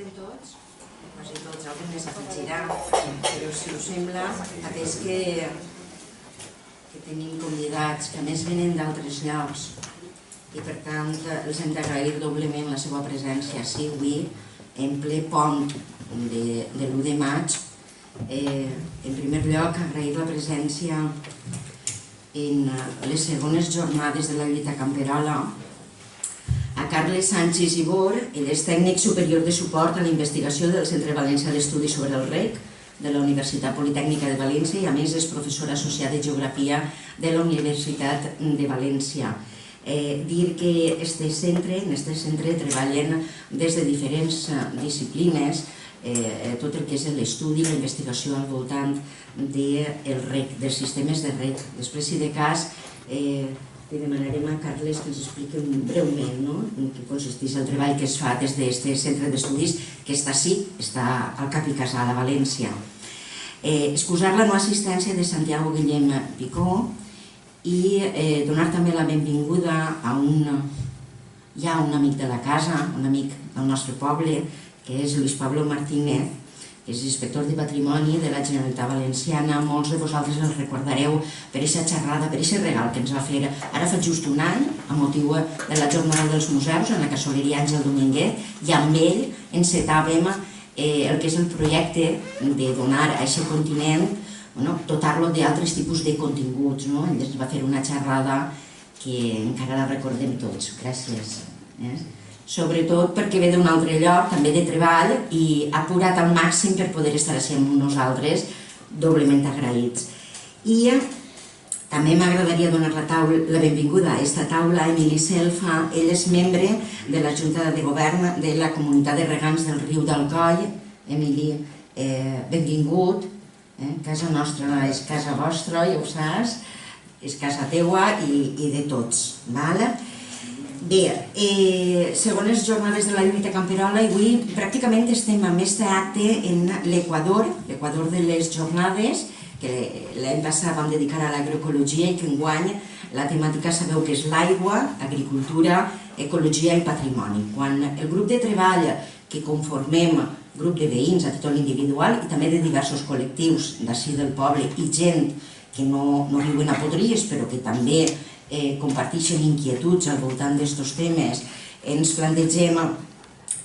estem tots? Quasi tots, algú més afegirà, però si us sembla, atès que tenim convidats que a més venen d'altres llocs i per tant els hem d'agrair doblement la seva presència així avui en ple pont de l'1 de maig. En primer lloc, agrair la presència en les segones jornades de la lluita camperola a Carles Sánchez Ibor, ell és tècnic superior de suport a la investigació del Centre Valencià d'Estudis sobre el Rec de la Universitat Politècnica de València i a més és professora associada de Geografia de la Universitat de València. Dir que en aquest centre treballen des de diferents disciplines tot el que és l'estudi i la investigació al voltant del rec, dels sistemes de rec. Després, si de cas, li demanarem a Carles que ens expliqui breument en què consisteix el treball que es fa des d'aquest centre d'estudis que està al Cap i Casal, a València. Excusar la no assistència de Santiago Guillem Picó i donar també la benvinguda a un amic de la casa, un amic del nostre poble, que és Luis Pablo Martínez, que és inspector de Patrimoni de la Generalitat Valenciana. Molts de vosaltres el recordareu per aquesta xerrada, per aquest regal que ens va fer ara fa just un any, a motiu de la Jornada dels Museus, en la Cassoleria Àngel Dominguet, i amb ell encetàvem el que és el projecte de donar a aquest continent, dotar-lo d'altres tipus de continguts. Ell ens va fer una xerrada que encara la recordem tots. Gràcies. Sobretot perquè ve d'un altre lloc, també de treball, i ha apurat al màxim per poder estar així amb nosaltres, doblement agraïts. I també m'agradaria donar la benvinguda a aquesta taula a Emili Selfa. Ell és membre de la Junta de Govern de la Comunitat de Regants del Riu d'Alcoi. Emili, benvingut. Casa nostra és casa vostra, ja ho saps, és casa teua i de tots. Bé, segones jornades de la lluita camperola, i avui pràcticament estem amb aquest acte en l'Equador de les jornades, que l'any passat vam dedicar a l'agroecologia i que enguany la temàtica sabeu que és l'aigua, agricultura, ecologia i patrimoni. Quan el grup de treball que conformem, grup de veïns a títol individual i també de diversos col·lectius d'ací del poble i gent que no viuen a Potries però que també comparteixen inquietuds al voltant d'aquests temes, ens plantegem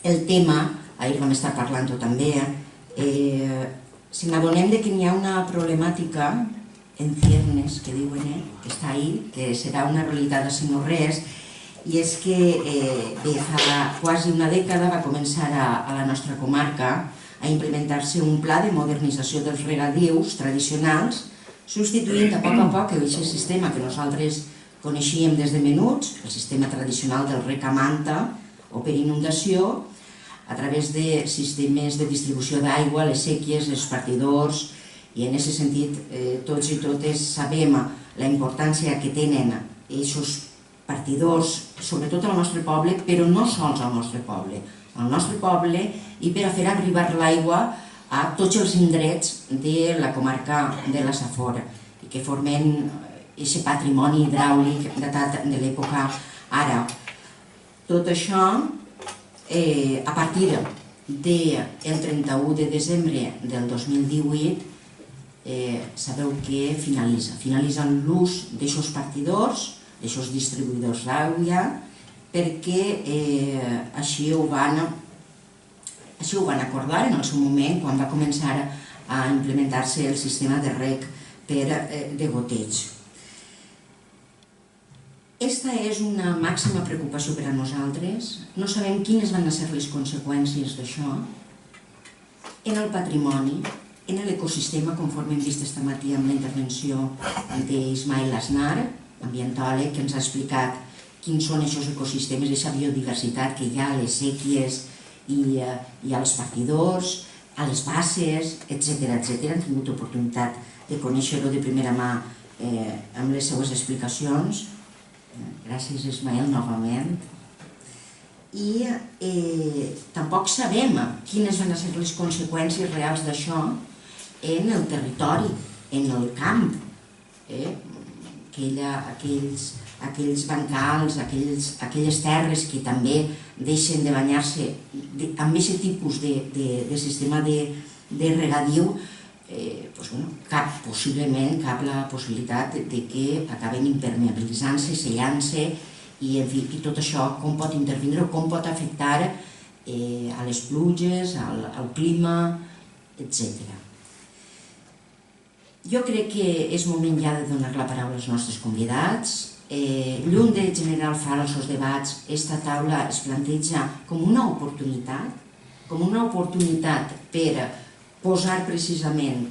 el tema, ahir vam estar parlant-ho també, si n'adonem que n'hi ha una problemàtica en ciernes, que diuen, que està ahí, que serà una realitat així no res, i és que fa quasi una dècada va començar a la nostra comarca a implementar-se un pla de modernització dels regadius tradicionals, substituint a poc aquest sistema que nosaltres coneixíem des de menuts, el sistema tradicional del rec a manta o per inundació, a través de sistemes de distribució d'aigua, les séquies, els partidors, i en aquest sentit tots i totes sabem la importància que tenen aquests partidors, sobretot al nostre poble, però no sols al nostre poble, i per a fer arribar l'aigua a tots els indrets de la comarca de la Safor, i que formen aquest patrimoni hidràulic datat de l'època ara. Tot això, a partir del 31 de desembre del 2018, sabeu que finalitza l'ús d'aquests partidors, d'aquests distribuïdors d'aigua, perquè així ho van acordar en el seu moment quan va començar a implementar-se el sistema de rec per degoteig. Aquesta és una màxima preocupació per a nosaltres. No sabem quines van ser les conseqüències d'això en el patrimoni, en l'ecosistema, conforme hem vist esta matí amb la intervenció d'Ismael Aznar, ambientòleg, que ens ha explicat quins són aquests ecosistemes, aquesta biodiversitat que hi ha a les séquies i als partidors, a les basses, etc. Hem tingut oportunitat de conèixer-ho de primera mà amb les seues explicacions. Gràcies, Ismael, novament. I tampoc sabem quines van ser les conseqüències reals d'això en el territori, en el camp. Aquells aquells bancals, aquelles terres que també deixen de banyar-se amb aquest tipus de sistema de regadiu, possiblement cap la possibilitat de que acaben impermeabilitzant-se, sellant-se, i tot això com pot intervindre o com pot afectar a les pluges, al clima, etc. Jo crec que és moment ja de donar la paraula als nostres convidats. Lluny de generar falsos debats, aquesta taula es planteja com una oportunitat per posar precisament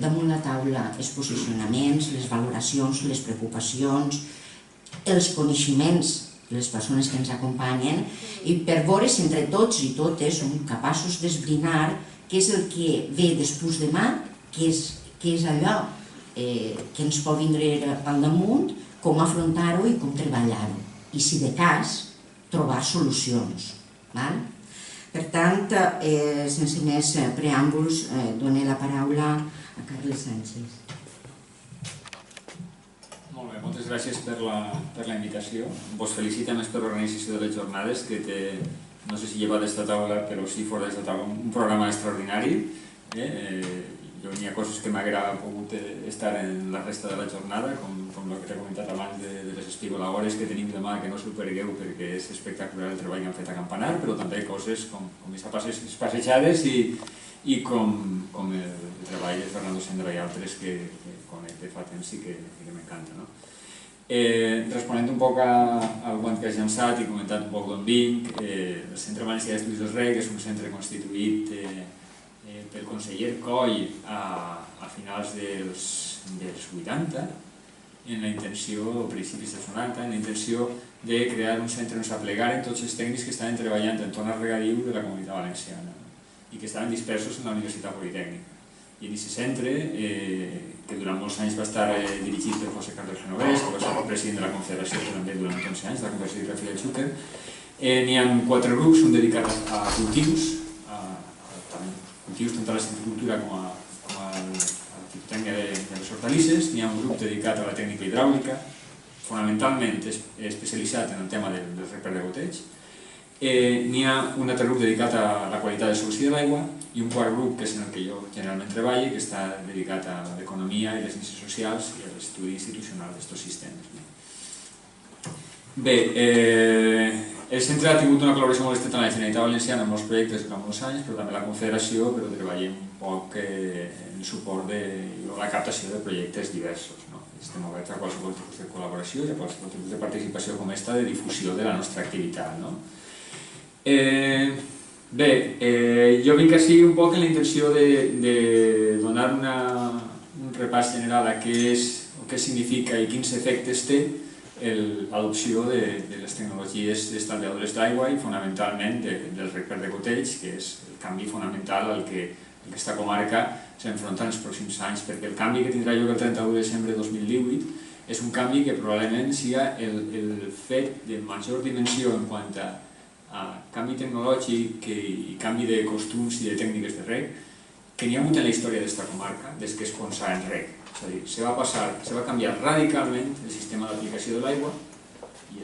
damunt la taula els posicionaments, les valoracions, les preocupacions, els coneixements de les persones que ens acompanyen, i per veure si entre tots i totes som capaços d'esbrinar què és el que ve després demà, què és allò que ens pot vindre al damunt, com afrontar-ho i com treballar-ho, i si de cas trobar solucions. Per tant, sense més preàmbuls, dono la paraula a Carles Sánchez. Molt bé, moltes gràcies per la invitació. Vos felicito més per l'organització de les jornades, que té, no sé si lleva d'esta taula, però sí fora d'esta taula, un programa extraordinari. Jo n'hi ha coses que m'agrada pogut estar en la resta de la jornada, com el que t'he comentat abans de les espigolaores que tenim demà, que no us ho perdeu perquè és espectacular el treball que han fet a Campanar, però també coses com aquestes passejades i com el treball de Fernando Sendra i altres que conec de fa temps i que m'encanta. Responent un poc al guant que has llançat i comentat un poc d'on vinc, el Centre Valencià d'Estudis del Reg és un centre constituït pel conseller Coll a finals dels 80, en la intenció, o principis dels 90, en la intenció de crear un centre on s'aplegaren tots els tècnics que estaven treballant en torn al regadiu de la Comunitat Valenciana i que estaven dispersos en la Universitat Politècnica. I en aquest centre, que durant molts anys va estar dirigit per José Carlos Genovés, que va ser el president de la Confederació també durant 11 anys, de la Confederació d'Hidrografia del Xúquer, n'hi ha 4 grups, un dedicat a cultius, tant a la silvicultura com a la fitotècnia de les hortalisses. N'hi ha un grup dedicat a la tècnica hidràulica, fonamentalment especialitzat en el tema del reg de goteig. N'hi ha un altre grup dedicat a la qualitat del solc de l'aigua i un quart grup, que és en el que jo generalment treballo, que està dedicat a l'economia i les ciències socials i a l'estudi institucional d'aquests sistemes. Bé, el centre ha tingut una col·laboració molt estreta amb la Generalitat Valenciana en molts projectes durant molts anys, però també la Confederació, però treballem un poc en el suport de la captació de projectes diversos. Estem oberts a qualsevol tipus de col·laboració i a qualsevol tipus de participació com aquesta de difusió de la nostra activitat. Bé, jo vinc així un poc en la intenció de donar un repàs general a què significa i quins efectes té l'adopció de les tecnologies estalviadores d'aigua i fonamentalment del reg de goteig, que és el canvi fonamental al que aquesta comarca s'enfronta en els pròxims anys, perquè el canvi que tindrà lloc el 31 de desembre de 2018 és un canvi que probablement sigui el fet de major dimensió en quant a canvi tecnològic i canvi de costums i de tècniques de reg que n'hi ha hagut en la història d'esta comarca des que es pensà en reg. És a dir, se va canviar radicalment el sistema d'aplicació de l'aigua i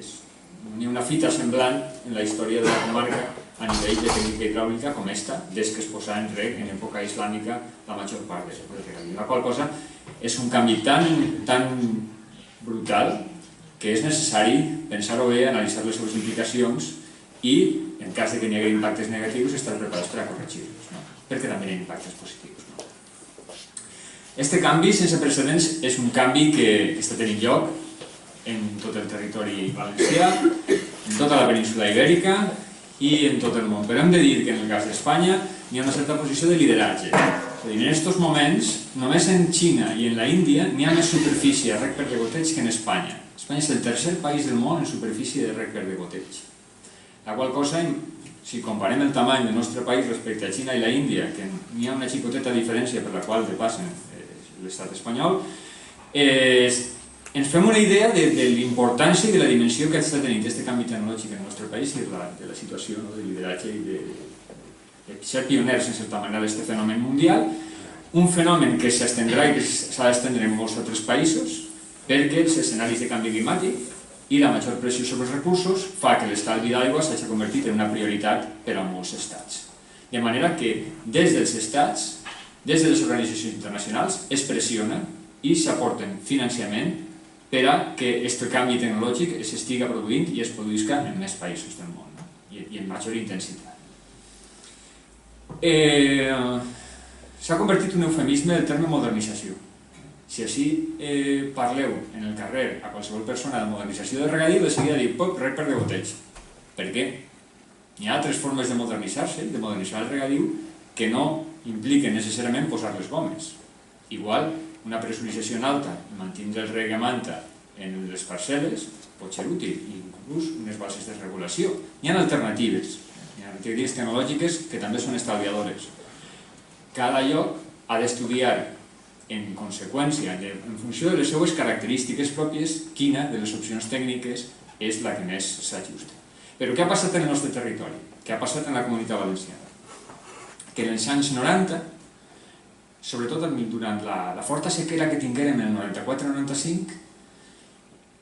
n'hi ha una fita semblant en la història de la comarca a nivell de tècnica hidràulica com esta, des que es posà en reg en època islàmica la major part del regadiu. La qual cosa és un canvi tan brutal que és necessari pensar-ho bé, analitzar les seves implicacions i, en cas que n'hi hagi impactes negatius, estar preparats per a corregir-los, perquè també hi ha impactes positius. Este canvi sense precedents és un canvi que està tenint lloc en tot el territori valencià, en tota la península ibèrica i en tot el món. Però hem de dir que en el cas d'Espanya hi ha una certa posició de lideratge. És a dir, en aquests moments, només en Xina i en la Índia n'hi ha més superfície de reg per de goteig que en Espanya. Espanya és el tercer país del món en superfície de reg per de goteig. La qual cosa, si comparem el tamany del nostre país respecte a Xina i la Índia, que n'hi ha una xicoteta diferència per la qual depassen l'estat espanyol, ens fem una idea de l'importància i de la dimensió que està tenint aquest canvi tecnològic en el nostre país i de la situació de lideratge i de ser pioners en certa manera d'aquest fenomen mundial, un fenomen que s'estendrà i que s'ha d'estendre en molts altres països perquè els escenaris de canvi climàtic i la major pressió sobre els recursos fa que l'estalvi d'aigua s'hagi convertit en una prioritat per a molts estats. De manera que des dels estats, des de les organitzacions internacionals, es pressiona i s'aporten finançament per a que aquest canvi tecnològic s'estiga produint i es produïsca en més països del món, i en major intensitat. S'ha convertit en un eufemisme el terme modernització. Si així parleu en el carrer a qualsevol persona de modernització de regadiu, de seguida diu, rec de goteig. Per què? Hi ha altres formes de modernitzar-se, de modernitzar el regadiu, que no impliquen necessàriament posar les gomes. Igual, una pressurització en alta i mantindre el reg a manta en les parcel·les pot ser útil, i inclús unes bases de regulació. Hi ha alternatives, tecnològiques que també són estalviadores. Cada lloc ha d'estudiar en conseqüència, en funció de les seues característiques pròpies, quina de les opcions tècniques és la que més s'ajusta. Però què ha passat en el nostre territori? Què ha passat en la Comunitat Valenciana? Que en els anys 90, sobretot durant la forta sequera que tinguérem en el 94-95,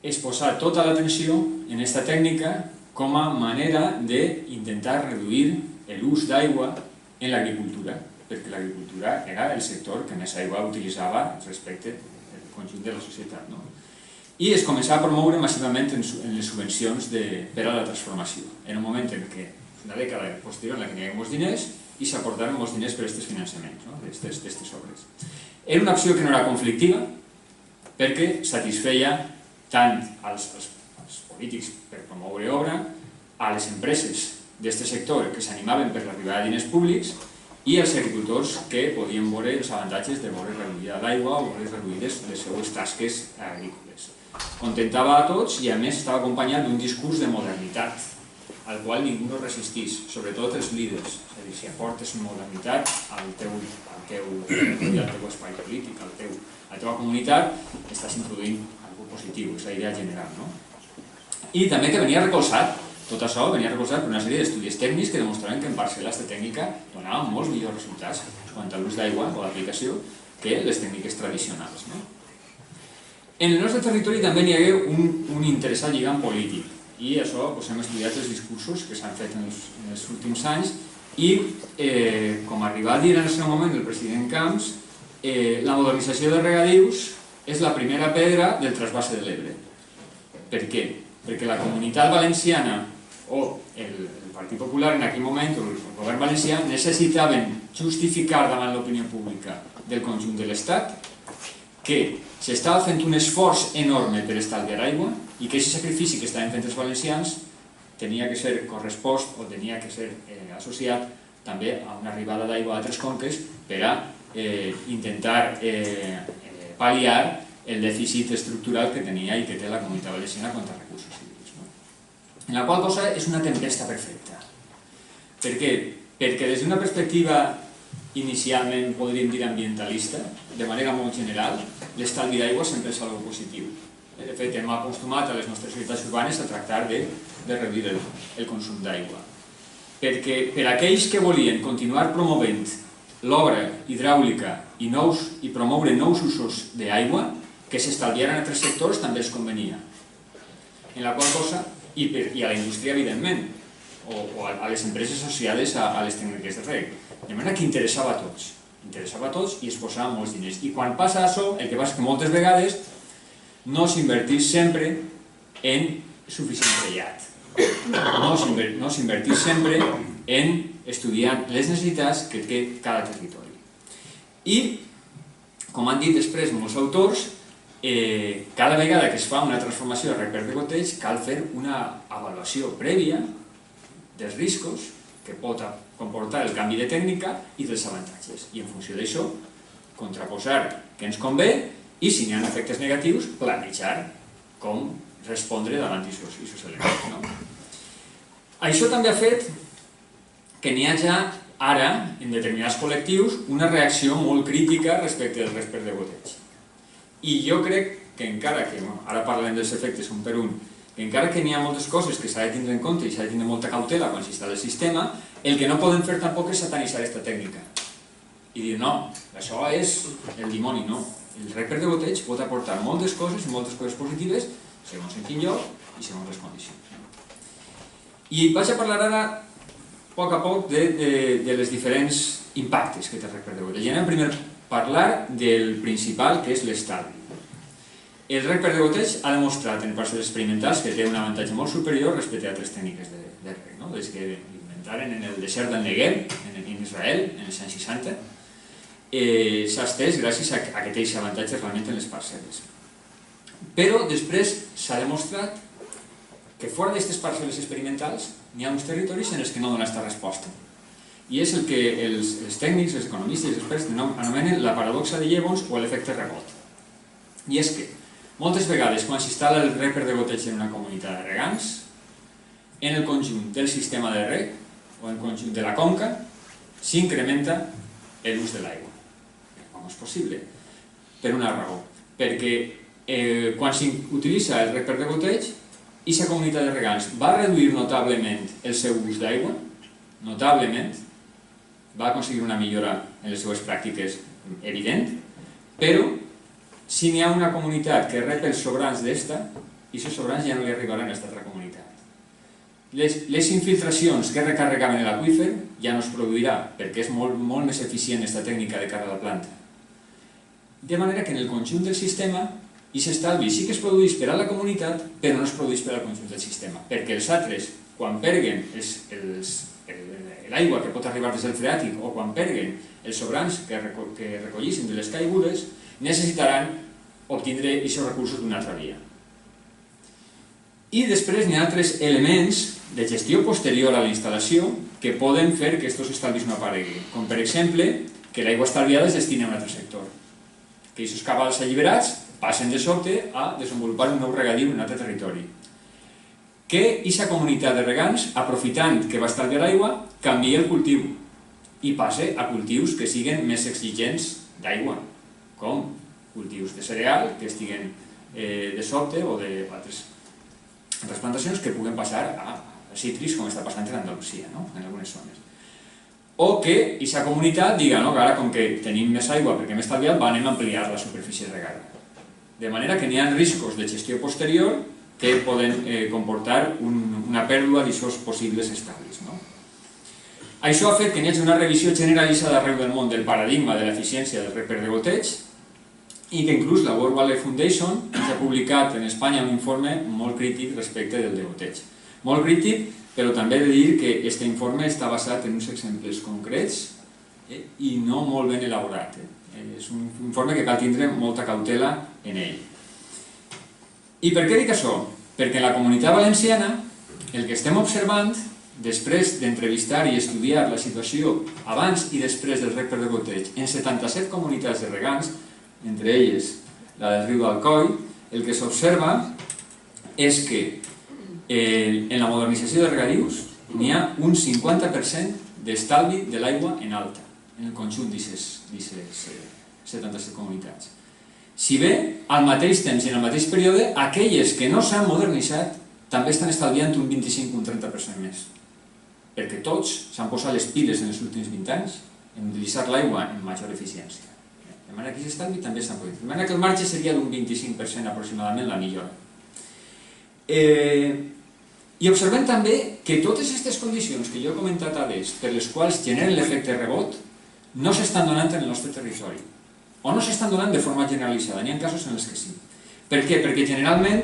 es posà tota l'atenció en aquesta tècnica com a manera d'intentar reduir l'ús d'aigua en l'agricultura, perquè l'agricultura era el sector que més aigua utilitzava respecte al conjunt de la societat. I es començava a promoure massivament en les subvencions per a la transformació. En un moment en què, una dècada posterior en la que hi havia molts diners, i s'aportaven molts diners per a aquests finançaments, d'aquestes obres. Era una opció que no era conflictiva, perquè satisfeia tant als polítics per promoure obra, a les empreses d'aquest sector que s'animaven per l'arribada de diners públics, i els agricultors que podien veure els avantatges de veure reduïda l'aigua o veure reduïdes les seues tasques agrícoles. Contentava a tots i a més estava acompanyat d'un discurs de modernitat al qual ningú no resistís, sobretot els líders. És a dir, si aportes modernitat al teu espai polític, a la teva comunitat, estàs introduint alguna cosa positiu, és la idea general. I també que venia recolzat. Tot això venia recolzat per una sèrie d'estudis tècnics que demostraven que en parcel·la aquesta tècnica donava molts millors resultats quant a l'ús d'aigua o l'aplicació que les tècniques tradicionals. En el nostre territori també hi hagué un interessant lligam polític i això hem estudiat els discursos que s'han fet en els últims anys i, com arribà a dir en el seu moment el president Camps, la modernització de regadius és la primera pedra del trasvase de l'Ebre. Per què? Perquè la Comunitat Valenciana o el Partit Popular en aquell moment, o el govern valencià, necessitaven justificar davant l'opinió pública del conjunt de l'Estat que s'estava fent un esforç enorme per estalviar aigua i que aquest sacrifici que estaven fent els valencians tenia que ser correspost o tenia que ser associat també a una arribada d'aigua a altres conques per a intentar pal·liar el dèficit estructural que tenia i que té la Comunitat Valenciana quant a recursos hídrics. En la qual cosa és una tempesta perfecta. Per què? Perquè des d'una perspectiva inicialment, podríem dir, ambientalista, de manera molt general, l'estalvi d'aigua sempre és algo positiu. De fet, hem acostumat a les nostres ciutats urbanes a tractar de reduir el consum d'aigua. Perquè per aquells que volien continuar promovent l'obra hidràulica i promoure nous usos d'aigua, que s'estalviaren a altres sectors també els convenia. En la qual cosa, i a la indústria, evidentment, o a les empreses associades a les tècniques de reg. De manera que interessava a tots i es posava molts diners. I quan passa això, el que passa és que moltes vegades no s'invertís sempre en suficient rellat. No s'invertís sempre en estudiar les necessitats que té cada territori. I, com han dit després molts autors, cada vegada que es fa una transformació de reg per degoteig cal fer una avaluació prèvia dels riscos que pot comportar el canvi de tècnica i dels avantatges. I en funció d'això, contraposar què ens convé i, si n'hi ha efectes negatius, planejar com respondre davant d'aquests elements. Això també ha fet que n'hi hagi ara, en determinats col·lectius, una reacció molt crítica respecte del reg per degoteig. I jo crec que encara que, ara parlarem dels efectes un per un, que encara que n'hi ha moltes coses que s'ha de tindre en compte i s'ha de tindre molta cautela quan s'instal·la el sistema, el que no podem fer tampoc és satanitzar aquesta tècnica. I dir, no, això és el dimoni, no. El reg per degoteig pot aportar moltes coses i moltes coses positives segons en quin lloc i segons les condicions. I vaig a parlar ara, a poc, de les diferents impactes que té el rec per degoteig. I anem primer a parlar del principal, que és l'estalvi. El rec per degoteig ha demostrat en parcel·les experimentals que té un avantatge molt superior respecte a altres tècniques de rec, des que inventaren en el desert del Negev, en Israel, en els anys 60, s'ha estès gràcies a que té aquest avantatge realment en les parcel·les. Però després s'ha demostrat que fora d'aquestes parcel·les experimentals n'hi ha uns territoris en els que no dona aquesta resposta. I és el que els tècnics, els economistes i els experts anomenen la paradoxa de Jevons o l'efecte rebot. I és que moltes vegades, quan s'instal·la el rec per degoteig en una comunitat de regants, en el conjunt del sistema de rec o en el conjunt de la conca, s'incrementa l'ús de l'aigua. Com és possible? Per una raó. Perquè quan s'utilitza el rec per degoteig, aquesta comunitat de regants va reduir notablement el seu ús d'aigua, notablement, va aconseguir una millora en les seues pràctiques evident, però si n'hi ha una comunitat que rep els sobrants d'esta, i aquests sobrants ja no li arribaran a aquesta altra comunitat. Les infiltracions que recarregaven l'aqüífer ja no es produirà, perquè és molt més eficient aquesta tècnica de cara a la planta. De manera que en el conjunt del sistema, aquest estalvi sí que es produeix per a la comunitat, però no es produeix per al conjunt del sistema, perquè els altres, quan perguen l'aigua que pot arribar des del freàtic o quan perguen els sobrants que recollissin de les caigudes, necessitaran obtindre aquests recursos d'una altra via. I després n'hi ha altres elements de gestió posterior a la instal·lació que poden fer que aquests estalvis no apareguin, com per exemple que l'aigua estalviada es destina a un altre sector, que aquests cabals alliberats passen de sobte a desenvolupar un nou regadiu en un altre territori, que aquesta comunitat de regants, aprofitant que va estalviar aigua, canvia el cultiu i passa a cultius que siguin més exigents d'aigua, com cultius de cereal que estiguen de sobte o d'altres plantacions que puguen passar a cítrics com està passant en Andalusia, en algunes zones. O que aquesta comunitat diga que ara com que tenim més aigua perquè hem estalviat, anem a ampliar la superfície regada. De manera que n'hi ha riscos de gestió posterior que poden comportar una pèrdua d'aquests possibles estalvis. Això ha fet que n'hi hagi una revisió generalitzada arreu del món del paradigma de l'eficiència del rec per degoteig i que inclús la World Wildlife Foundation ens ha publicat en Espanya un informe molt crític respecte del degoteig. Molt crític, però també he de dir que aquest informe està basat en uns exemples concrets i no molt ben elaborat. És un informe que cal tindre molta cautela en ell. I per què dic això? Perquè en la Comunitat Valenciana el que estem observant, després d'entrevistar i estudiar la situació abans i després del rec per degoteig en 77 comunitats de regants, entre elles la del riu d'Alcoi, el que s'observa és que en la modernització de regadius n'hi ha un 50% d'estalvi de l'aigua en alta, en el conjunt d'aquestes 77 comunitats. Si bé, al mateix temps i en el mateix període, aquelles que no s'han modernitzat també estan estalviant un 25 o un 30% més, perquè tots s'han posat les piles en els últims 20 anys en utilitzar l'aigua amb major eficiència. De manera que aquest estalvi també s'ha produït. De manera que el marge seria d'un 25% aproximadament la millora. I observem també que totes aquestes condicions que jo he comentat abans, per les quals generen l'efecte rebot, no s'estan donant en el nostre territori. O no s'estan donant de forma generalitzada, n'hi ha casos en els que sí. Per què? Perquè generalment,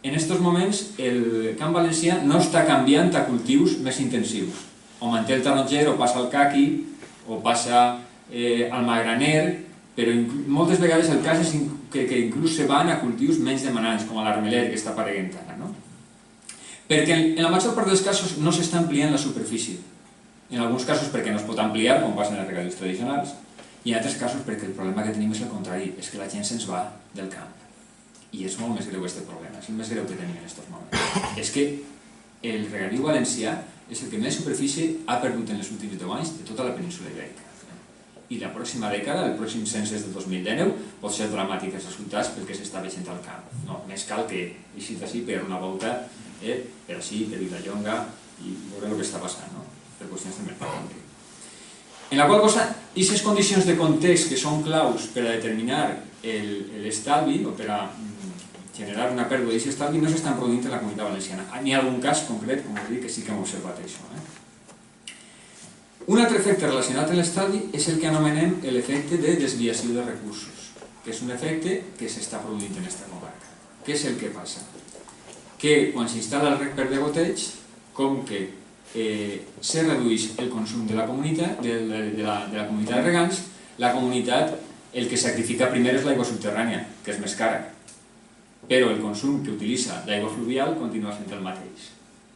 en aquests moments, el camp valencià no està canviant a cultius més intensius. O manté el taronger, o passa al caqui, o passa al magraner, però moltes vegades el cas és que inclús se van a cultius menys demanants, com l'armeler que està apareguent ara. Perquè en la major part dels casos no s'està ampliant la superfície. En alguns casos perquè no es pot ampliar, com passa en els regadius tradicionals, i en altres casos perquè el problema que tenim és el contrari, és que la gent se'ns va del camp. I és molt més greu aquest problema, és el més greu que tenim en aquests moments. És que el regadiu valencià és el que més superfície ha perdut en els últims 10 anys de tota la península ibèrica. I la pròxima dècada, el pròxim cens és del 2019, pot ser dramàtic els resultats perquè s'està veient al camp. Més cal que eixit així per una volta, per així, per Vilallonga, i veure el que està passant, per qüestions de mercat. En la qual cosa, aquestes condicions de context que són claus per a determinar l'estalvi o per a generar una pèrdua d'aquest estalvi no s'estan produint en la Comunitat Valenciana. N'hi ha algun cas concret, com us dic, que sí que hem observat això. Un altre efecte relacionat amb l'estalvi és el que anomenem l'efecte de desviació de recursos, que és un efecte que s'està produint en aquesta comarca. Què és el que passa? Que quan s'instal·la el rec per degoteig, com que se redueix el consum de la comunitat de regants, la comunitat el que sacrifica primer és l'aigua subterrània, que és més cara, però el consum que utilitza d'aigua fluvial continua sent el mateix.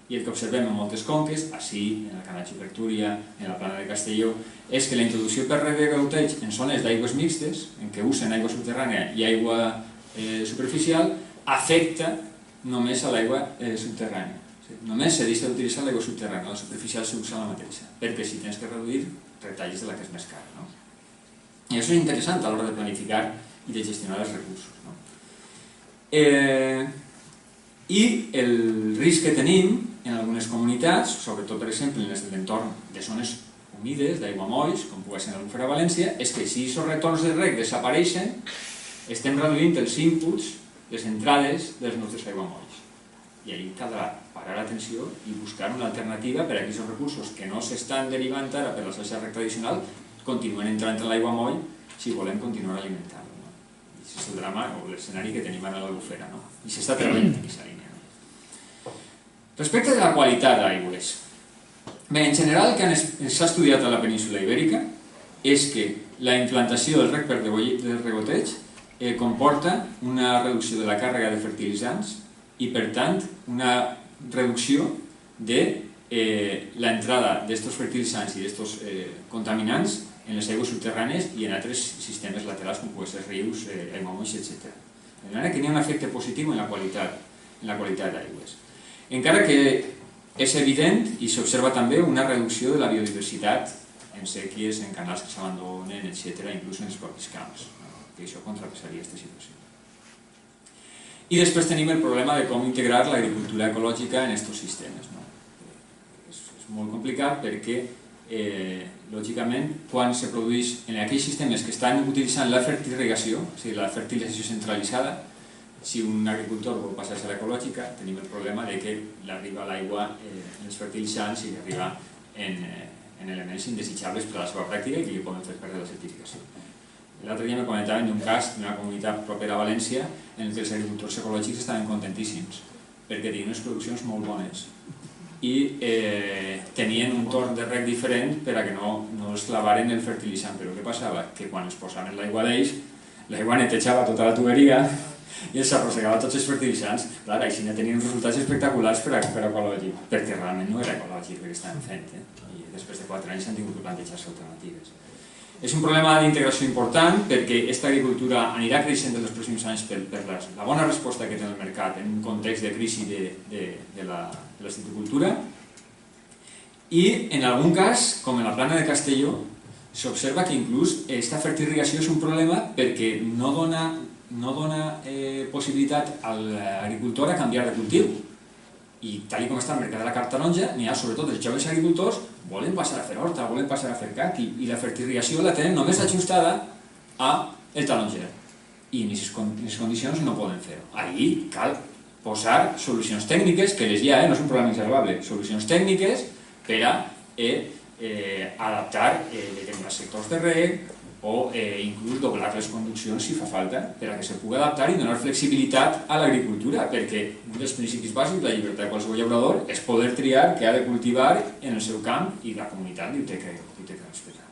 I el que observem en moltes conques, així, en el Canal Xupertúria, en la Plana de Castelló, és que la introducció per redegoteig en zones d'aigües mixtes, en què usen aigua subterrània i aigua superficial, afecta només a l'aigua subterrània. Només se deixa d'utilitzar l'aigua subterrània, la superficial s'usa la mateixa, perquè si tens que reduir, retalles de la que és més cara. I això és interessant a l'hora de planificar i de gestionar els recursos. I el risc que tenim en algunes comunitats, sobretot per exemple en l'entorn de zones humides, d'aigua molls, com pugui ser en l'Albufera a València, és que si aquests retorns de reg desapareixen, estem reduint els inputs, les entrades dels nostres aiguamolls. I ahí caldrà parar l'atenció i buscar una alternativa per a aquests recursos que no s'estan derivant ara per la xarxa reg tradicional continuen entrant en l'aiguamoll si volem continuar alimentant-lo. Aquest és el drama o l'escenari que tenim ara a l'Albufera, i s'està treballant en aquesta línia. Respecte de la qualitat d'aigües, bé, en general el que s'ha estudiat a la península Ibèrica és que la implantació del rec per regoteig comporta una reducció de la càrrega de fertilitzants i, per tant, una reducció de l'entrada d'aquests fertilitzants i d'aquests contaminants en les aigües subterrànies i en altres sistemes laterals com poden ser rius, aiguamolls, etc. De manera que hi ha un efecte positiu en la qualitat d'aigües. Encara que és evident i s'observa també una reducció de la biodiversitat en sèquies, en canals que s'abandonen, etc., inclús en els propis camps, que això contrapesaria aquesta situació. I després tenim el problema de com integrar l'agricultura ecològica en aquests sistemes. És molt complicat perquè, lògicament, quan se produeix en aquells sistemes que estan utilitzant la fertirrigació, o sigui, la fertilització centralitzada, si un agricultor vol passar-se a l'ecològica, tenim el problema que li arriba l'aigua en els fertilitzants i li arriba en elements indesitjables per a la seva pràctica i que li poden fer perdre la certificació. L'altre dia me comentaven d'un cas d'una comunitat propera a València en què els agricultors ecològics estaven contentíssims perquè tenien unes produccions molt bones i tenien un torn de reg diferent per a que no es clavaren el fertilitzant. Però què passava? Que quan es posaven l'aigua d'ells, l'aigua netejava tota la tuberia i els arrossegava tots els fertilitzants. Clar, així tenien uns resultats espectaculars per a ecològic, perquè realment no era ecològic el que estaven fent. I després de 4 anys s'han tingut que plantejar-se alternatives. És un problema d'integració important perquè aquesta agricultura anirà creixent en els pròxims anys per la bona resposta que té el mercat en un context de crisi de la silvicultura i en algun cas, com en la Plana de Castelló, s'observa que inclús aquesta fertirrigació és un problema perquè no dona possibilitat a l'agricultor a canviar de cultiu. I tal com està el mercat de la carn taronja, n'hi ha sobretot els joves agricultors volen passar a fer horta, volen passar a fer caqui i la fertirrigació la tenen només ajustada al taronger i en aquestes condicions no poden fer-ho. Ahí cal posar solucions tècniques, que les hi ha, no és un problema insalvable, solucions tècniques per a adaptar determinats sectors de reg o inclús doblar les conduccions si fa falta per a que se pugui adaptar i donar flexibilitat a l'agricultura, perquè un dels principis bàsics de la llibertat de qualsevol llaurador és poder triar què ha de cultivar en el seu camp i la comunitat li ho té que respectar.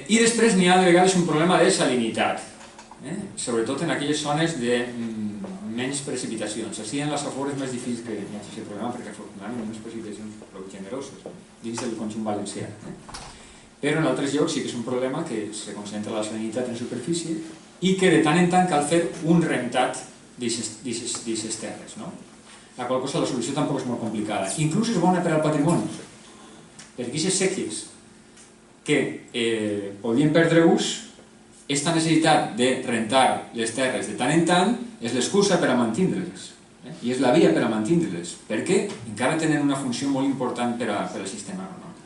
I després n'hi ha de vegades un problema de salinitat, sobretot en aquelles zones de menys precipitacions. Així en les afores és més difícil que hi hagi aquest problema perquè afortunadament hi ha unes precipitacions prou generoses dins del conjunt valencià. Però en altres llocs sí que és un problema que se concentra la salinitat en superfície i que de tant en tant cal fer un rentat d'aquestes terres. La qual cosa la solució tampoc és molt complicada. Inclús és bona per al patrimoni, perquè aquestes sèquies que podien perdre ús, aquesta necessitat de rentar les terres de tant en tant és l'excusa per a mantindre-les i és la via per a mantindre-les perquè encara tenen una funció molt important per al sistema agronòmic.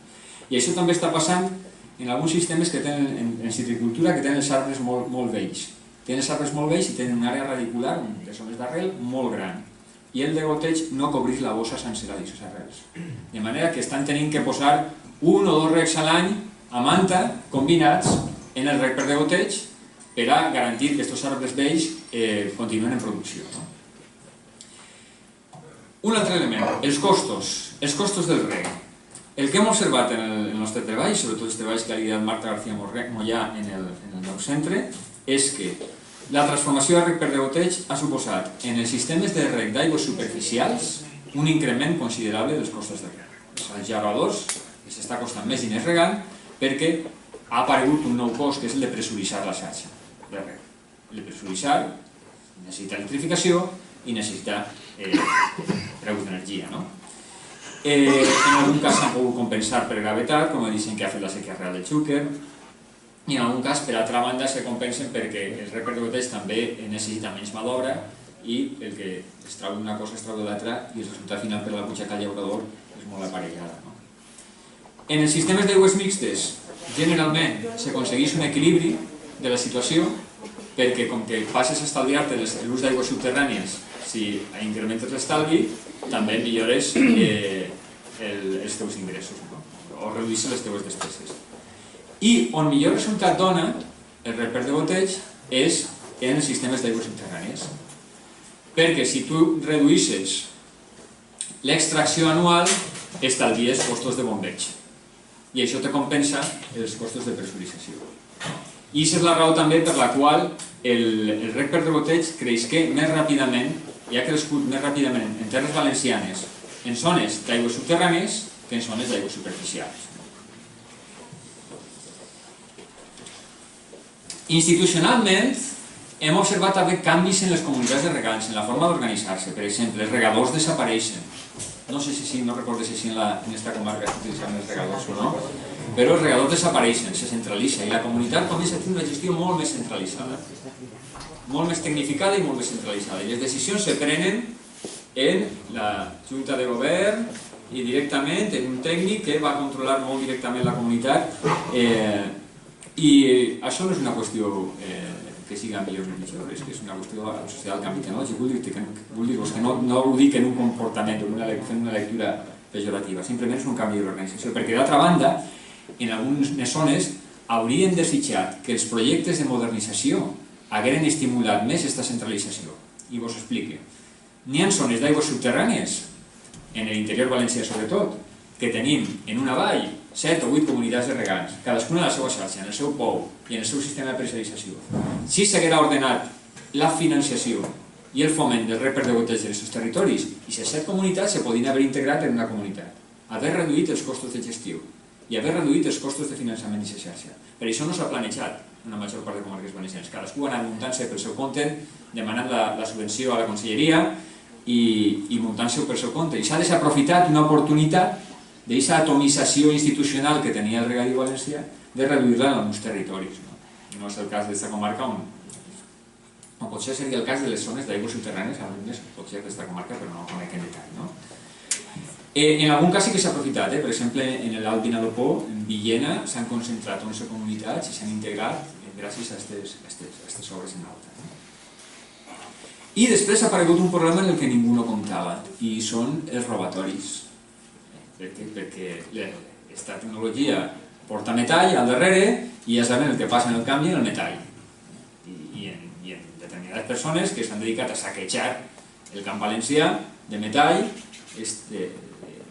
I això també està passant en alguns sistemes que tenen en silvicultura que tenen els arbres molt vells. tenen els arbres molt vells i tenen una àrea radicular, de zones d'arrel, molt gran. I el de goteig no cobrir la bossa sencera d'aquestes arrels. De manera que estan tenint que posar 1 o 2 regs a l'any a manta combinats en el reg per de goteig per a garantir que aquests arbres vells continuen en producció. Un altre element, els costos del reg. El que hem observat en el nostre treball, sobretot els treballs que ha liderat Marta García Mollà en el meu centre, és que la transformació de reg per de goteig ha suposat en els sistemes de reg d'aigües superficials un increment considerable dels costos de reg. Els gerradors, que s'està costant més diners regant, perquè ha aparegut un nou cost que és el de pressuritzar la xarxa de reg. El de pressuritzar necessita electrificació i necessita preus d'energia. En algun cas s'han pogut compensar per gravetat, com el disseny que ha fet la Sèquia Real de Xúquer, i en algun cas, per altra banda, se compensen perquè el reg per de goteig també necessita menys mà d'obra i el que es trau d'una cosa es trau de l'altra i el resultat final per a la butxaca del llaurador és molt aparellada. En els sistemes d'aigües mixtes, generalment s'aconsegueix un equilibri de la situació perquè com que passes a estalviar-te l'ús d'aigües subterrànies, si incrementes l'estalvi, també millores els teus ingressos o redueixes les teves despeses. I on millor resultat dona el reg per de goteig és en els sistemes d'aigües subterrànies. Perquè si tu redueixes l'extracció anual, estalvies costos de bombeig. I això te compensa els costos de pressurització. I aquesta és la raó també per la qual el reg per de goteig creixé més ràpidament i ha crescut més ràpidament en terres valencianes en zones d'aigües subterrànies que en zones d'aigües superficials. Institucionalment, hem observat també canvis en les comunitats de regants, en la forma d'organitzar-se. Per exemple, els regadors desapareixen. No sé si no recordo si en aquesta comarca s'utilitzen els regadors o no, però els regadors desapareixen, se centralitza i la comunitat comença a tenir una gestió molt més centralitzada, molt més tecnificada i molt més centralitzada. I les decisions se prenen en la Junta de Govern i directament en un tècnic que va controlar molt directament la comunitat. I això no és una qüestió que siga millor o pitjor, és que és una qüestió social canvi tecnològic. Vull dir-vos que no ho dic en un comportament o fent una lectura pejorativa, simplement és un canvi de l'organització, perquè d'altra banda, en algunes zones haurien desitjat que els projectes de modernització hagueren estimulat més aquesta centralització. I vos explique. N'hi ha zones d'aigües subterrànies, en l'interior valencià sobretot, que tenim en una vall 7 o 8 comunitats de regants, cadascuna a la seva xarxa, en el seu pou i en el seu sistema de pressurització. Si s'haguera ordenat la financiació i el foment del reg per de goteig en aquests territoris, i les 7 comunitats se podien haver integrat en una comunitat, haver reduït els costos de gestió i haver reduït els costos de finançament d'aquesta xarxa. Per això no s'ha planejat en la major part de comarques valencianes. Cadascú ha anat muntant-se pel seu compte, demanant la subvenció a la conselleria i muntant-se per seu compte. I s'ha desaprofitat una oportunitat d'aquesta atomització institucional que tenia el regadiu valencià de reduir-la en alguns territoris. No és el cas d'aquesta comarca on potser seria el cas de les zones d'aigües subterrànies, potser d'aquesta comarca, però no ho conec en detall. En algun cas sí que s'ha aprofitat, per exemple, en l'Alt Vinalopó, en Villena, s'han concentrat 11 comunitats i s'han integrat gràcies a aquestes obres en alta. I després ha aparegut un problema en el que ningú no comptava, i són els robatoris. Perquè aquesta tecnologia porta metall al darrere i ja saben el que passa en el canvi en el metall. I en determinades persones que s'han dedicat a saquejar el camp valencià de metall,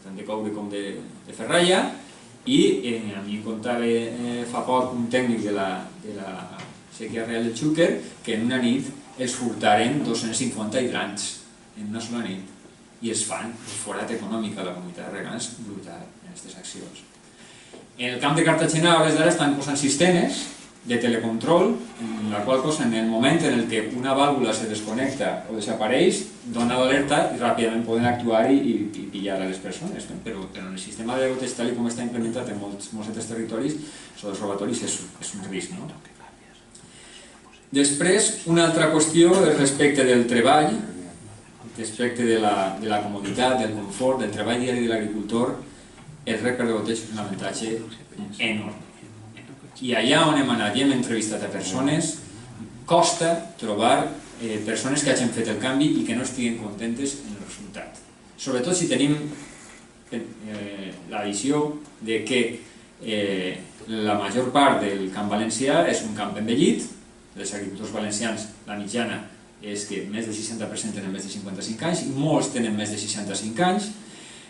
tant de coure com de ferralla, i a mi em contava fa poc un tècnic de la Sèquia Real de Xúquer que en una nit es furtaren 250 hidrants en una sola nit i es fan un forat econòmic a la comunitat de regants brutal en aquestes accions. En el camp de Cartagena a hores d'ara estan posant sistemes de telecontrol, en la qual cosa en el moment en el que una vàlvula se desconnecta o desapareix, dona l'alerta i ràpidament poden actuar i pillar a les persones. Però en el sistema de goteig tal com està implementat en molts altres territoris, això dels robatoris és un risc. Després, una altra qüestió és respecte del treball, respecte de la comoditat, del confort, del treball diari de l'agricultor. El reg per de goteig és un avantatge enorme. I allà on hem anat i hem entrevistat a persones, costa trobar persones que hagin fet el canvi i que no estiguen contentes en el resultat. Sobretot si tenim la visió de que la major part del camp valencià és un camp envellit. Els agricultors valencians, la mitjana és que més del 60% tenen més de 55 anys i molts tenen més de 65 anys,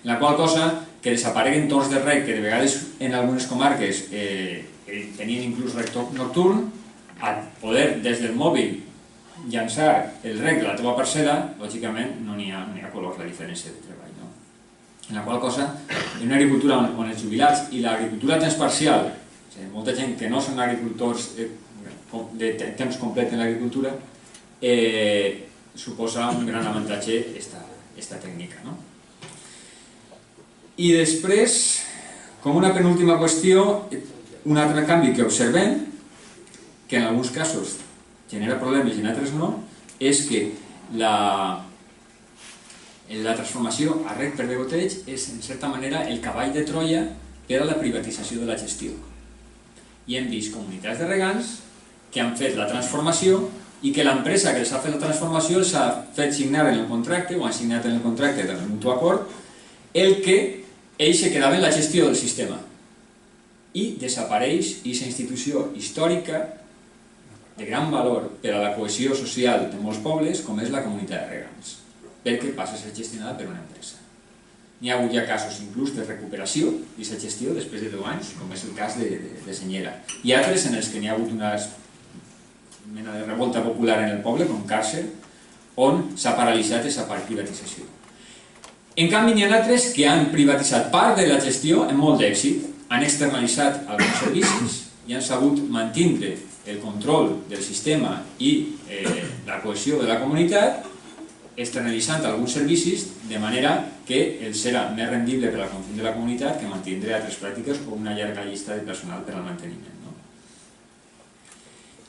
en la qual cosa que desapareguen torns de reg que de vegades en algunes comarques tenien inclús reg nocturn, a poder des del mòbil llançar el reg de la teva parcel·la, lògicament no n'hi ha color la diferència de treball. En la qual cosa, en una agricultura on els jubilats i l'agricultura a temps parcial, molta gent que no són agricultors de temps complet en l'agricultura, suposa un gran avantatge aquesta tècnica. I després, com una penúltima qüestió, un altre canvi que observem, que en alguns casos genera problemes i en altres no, és que la transformació a reg per degoteig és, en certa manera, el cavall de Troia per a la privatització de la gestió. I hem vist comunitats de regants que han fet la transformació i que l'empresa que els ha fet la transformació els ha fet signar en el contracte, o han signat en el contracte del mutu acord, el que ells se quedaven la gestió del sistema. I desapareix aquesta institució històrica de gran valor per a la cohesió social de molts pobles, com és la comunitat de regants, perquè passa a ser gestionada per una empresa. N'hi ha hagut ja casos inclús de recuperació d'aquesta gestió després de 10 anys, com és el cas de Senyera. I altres en els que n'hi ha hagut una mena de revolta popular en el poble, com Càrcer, on s'ha paralitzat aquesta privatització. En canvi, n'hi ha altres que han privatitzat part de la gestió amb molt d'èxit, han externalitzat alguns servicis i han sabut mantenir el control del sistema i la cohesió de la comunitat, externalitzant alguns servicis de manera que els serà més rendible per al conjunt de la comunitat que mantindre altres pràctiques o una llarga llista de personal per al manteniment.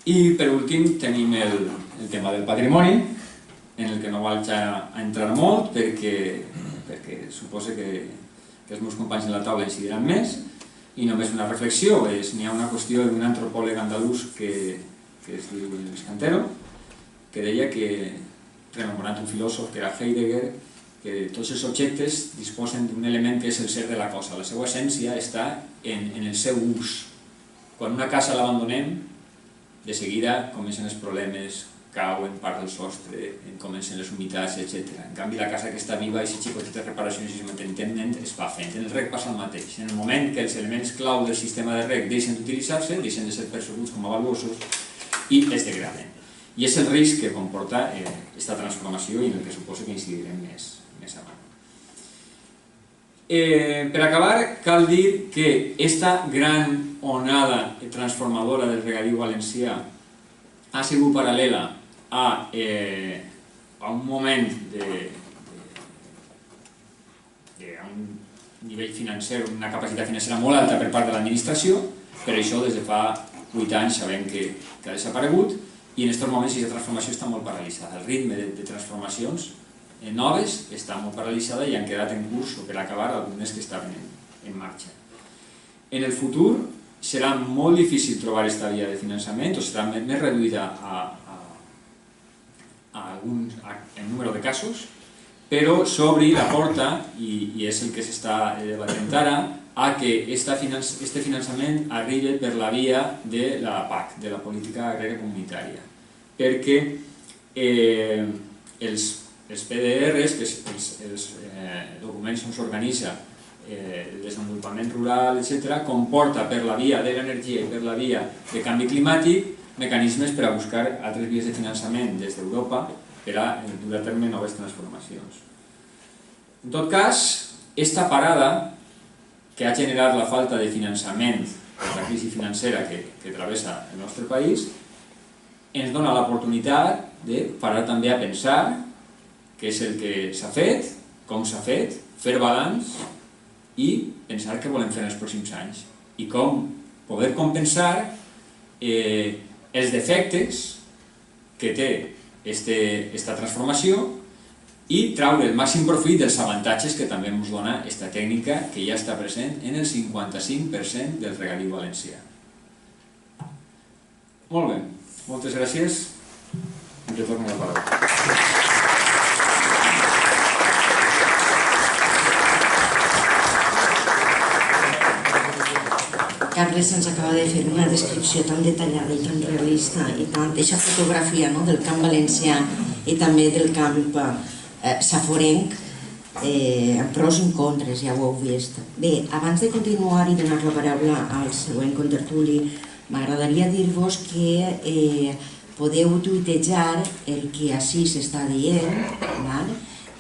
I per últim tenim el tema del patrimoni, en el que no vaig a entrar molt perquè suposo que els meus companys de la taula incidiran més, i només una reflexió, n'hi ha una qüestió d'un antropòleg andalús que es diu Escantero, que deia que, rememorant un filòsof que era Heidegger, que tots els objectes disposen d'un element que és el ser de la cosa. La seva essència està en el seu ús. Quan una casa l'abandonem, de seguida comencen els problemes, cauen part del sostre, comencen les humitats, etc. En canvi, la casa que està viva, i si xicotetes reparacions i manteniment es va fent. En el reg passa el mateix. En el moment que els elements clau del sistema de reg deixen d'utilitzar-se, deixen de ser percebuts com a valuosos i es degraden. I és el risc que comporta aquesta transformació i en el que suposo que incidirem més avant. Per acabar, cal dir que aquesta gran onada transformadora del regadiu valencià ha sigut paral·lela a un moment a un nivell financer, una capacitat financera molt alta per part de l'administració, per això des de fa 8 anys sabem que ha desaparegut i en aquests moments aquesta transformació està molt paralitzada. El ritme de transformacions noves està molt paralitzada i han quedat en curs o per acabar algunes que estaven en marxa. En el futur serà molt difícil trobar aquesta via de finançament o serà més reduïda en número de casos, però s'obri la porta, i és el que s'està debatent ara, a que aquest finançament arribi per la via de la PAC, de la Política Agrària Comunitària, perquè els PDRs, que els documents on s'organitza el desenvolupament rural, etc., comporta per la via de l'energia i per la via de canvi climàtic mecanismes per a buscar altres vies de finançament des d'Europa per a dur a terme noves transformacions. En tot cas, aquesta parada que ha generat la falta de finançament per la crisi financera que travessa el nostre país ens dona l'oportunitat de parar també a pensar què és el que s'ha fet, com s'ha fet, fer balanç i pensar què volem fer en els pròxims anys i com poder compensar els defectes que té aquesta transformació i traure el màxim profit dels avantatges que també ens dona aquesta tècnica que ja està present en el 55% del regadiu valencià. Molt bé, moltes gràcies. i te torno la paraula. Carles ens acaba de fer una descripció tan detallada i tan realista i tan eixa fotografia del camp valencià i també del camp saforenc, amb pros i contres, ja ho heu vist. Bé, abans de continuar i donar la paraula al següent contertuli, m'agradaria dir-vos que podeu tuitejar el que així s'està dient.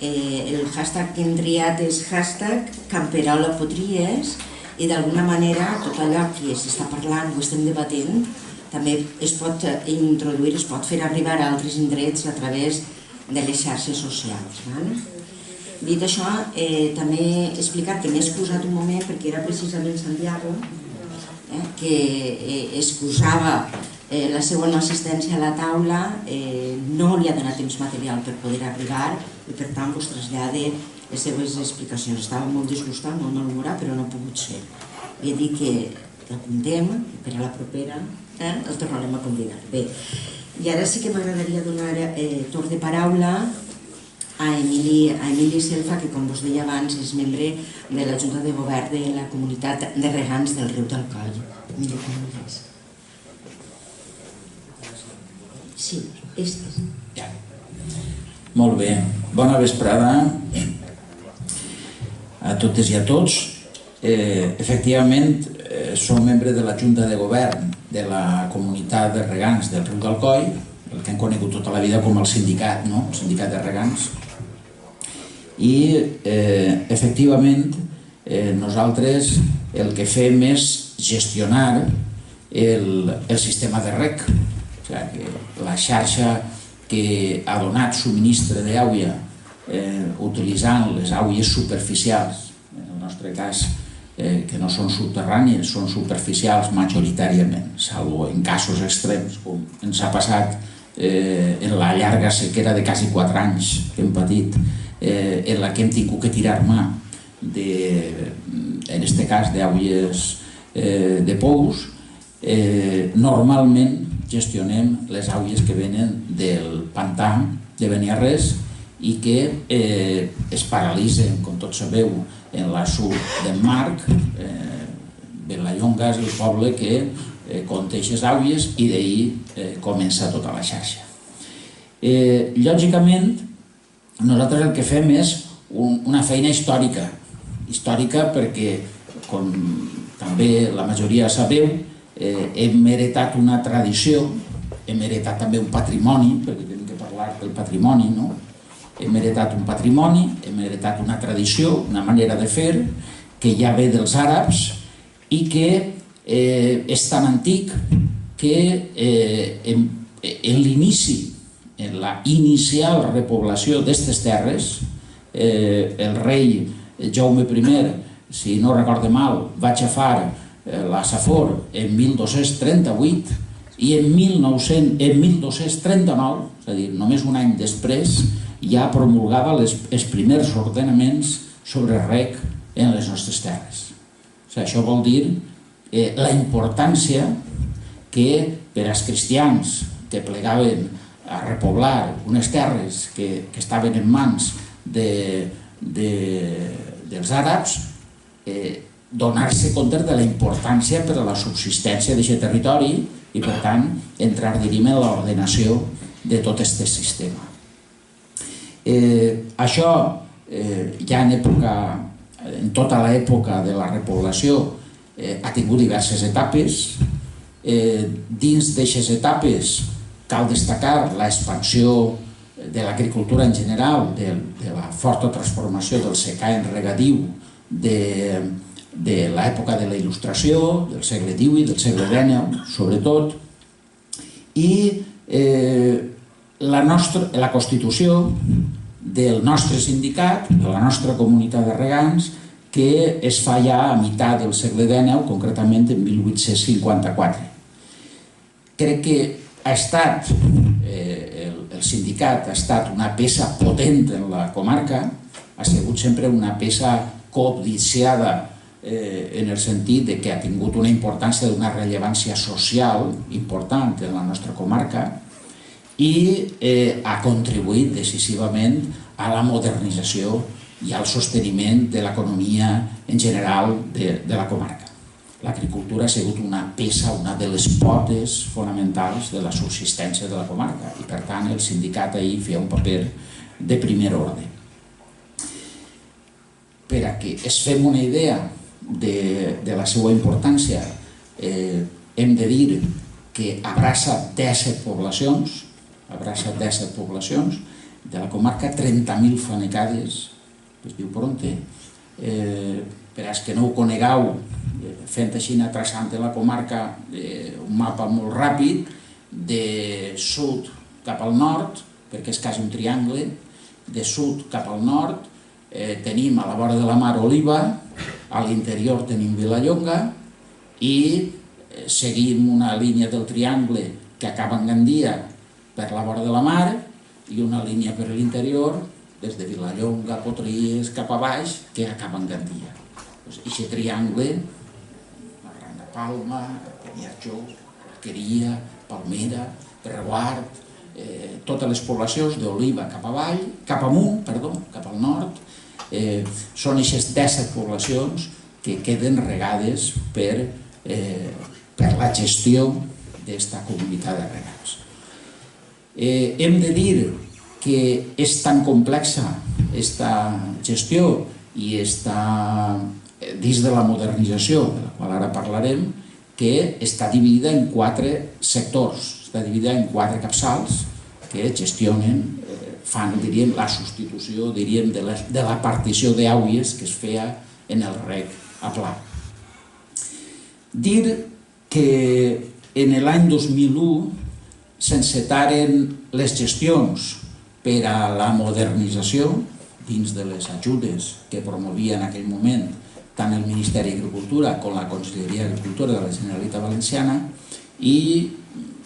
El hashtag que hem triat és hashtag #camperolapotries i d'alguna manera tot allò que s'està parlant o estem debatent també es pot introduir, es pot fer arribar a altres indrets a través de les xarxes socials. Dit això, també explicar que m'he excusat un moment perquè era precisament Santiago que excusava la seva no assistència a la taula, no li ha donat temps material per poder arribar i per tant vos trasllade les seves explicacions. Estava molt disgustat, molt malhumorat, però no ha pogut ser. Li he dit que l'apuntem i per a la propera el tornarem a convidar. Bé, i ara sí que m'agradaria donar torn de paraula a Emili Selfa, que com vos deia abans és membre de la Junta de Govern de la Comunitat de Regants del Riu d'Alcoi. Emili, com vulguis. Sí, este. Molt bé, bona vesprada a totes i a tots. Efectivament, som membre de la Junta de Govern de la Comunitat de Regants del Riu d'Alcoi, el que hem conegut tota la vida com el sindicat, el sindicat de regants. I, efectivament, nosaltres el que fem és gestionar el sistema de reg. O sigui, la xarxa que ha donat subministre d'aigua utilitzant les aigües superficials, en el nostre cas que no són subterrànies, són superficials majoritàriament, salvo en casos extrems, com ens ha passat en la llarga sequera de quasi 4 anys que hem patit, en la que hem tingut que tirar mà, en aquest cas, d'aigües de pous. Normalment gestionem les aigües que venen del pantà de Beniarrés i que es paralitzen, com tots sabeu, en l'assut d'en Marc. Vilallonga és el poble que conté aquestes aigües i d'ahir comença tota la xarxa. Lògicament, nosaltres el que fem és una feina històrica perquè, com també la majoria sabeu, hem heretat una tradició, hem heretat també un patrimoni, perquè hem de parlar del patrimoni, no? Hem heretat un patrimoni, hem heretat una tradició, una manera de fer, que ja ve dels àrabs i que és tan antic que en l'inici, en la inicial repoblació d'aquestes terres, el rei Jaume I, si no recorde mal, va aixafar la Safor en 1238 i en 1239, és a dir, només un any després, ja promulgava els primers ordenaments sobre reg en les nostres terres. Això vol dir la importància que per als cristians que plegaven a repoblar unes terres que estaven en mans dels àrabs, donar-se compte de la importància per a la subsistència d'aquest territori i, per tant, entrar, diríem, en l'ordenació de tot aquest sistema. Això ja en tota l'època de la repoblació ha tingut diverses etapes. Dins d'aquestes etapes cal destacar l'expansió de l'agricultura en general, de la forta transformació del secà en regadiu de l'època de la Il·lustració, del segle XVIII, del segle XIX, sobretot, i la constitució del nostre sindicat, de la nostra comunitat de regants, que es fa ja a meitat del segle XIX, concretament en 1854. Crec que el sindicat ha estat una peça potent en la comarca, ha sigut sempre una peça codiciada en el sentit que ha tingut una importància d'una rellevància social important en la nostra comarca i ha contribuït decisivament a la modernització i al sosteniment de l'economia en general de la comarca. L'agricultura ha sigut una peça, una de les potes fonamentals de la subsistència de la comarca i, per tant, el sindicat ahir feia un paper de primer ordre. Per a que es fem una idea de la seva importància, hem de dir que abraça 17 poblacions, de la comarca 30.000 fanecades, es diu Pronte. Per als que no ho conegueu, fent així, traçant la comarca un mapa molt ràpid, de sud cap al nord, perquè és quasi un triangle, de sud cap al nord tenim a la vora de la mar Oliva, a l'interior tenim Vilallonga i seguim una línia del triangle que acaba en Gandia per la vora de la mar i una línia per l'interior des de Vilallonga, Potries, cap a baix, que acaba en Gandia. Aquest triangle, la Gran Palma, Beniarjó, Alqueria, Palmera, Reguard, totes les poblacions d'Oliva cap avall, cap amunt, cap al nord, són aquestes 17 poblacions que queden regades per la gestió d'aquesta comunitat de regants. Hem de dir que és tan complexa aquesta gestió i està dins de la modernització, de la qual ara parlarem, que està dividida en 4 sectors, està dividida en 4 capçals que gestionen, fan, diríem, la substitució, diríem, de la partició d'àuies que es feia en el rec a pla. Dir que en l'any 2001 s'encetaren les gestions per a la modernització dins de les ajudes que promovia en aquell moment tant el Ministeri d'Agricultura com la Conselleria d'Agricultura de la Generalitat Valenciana i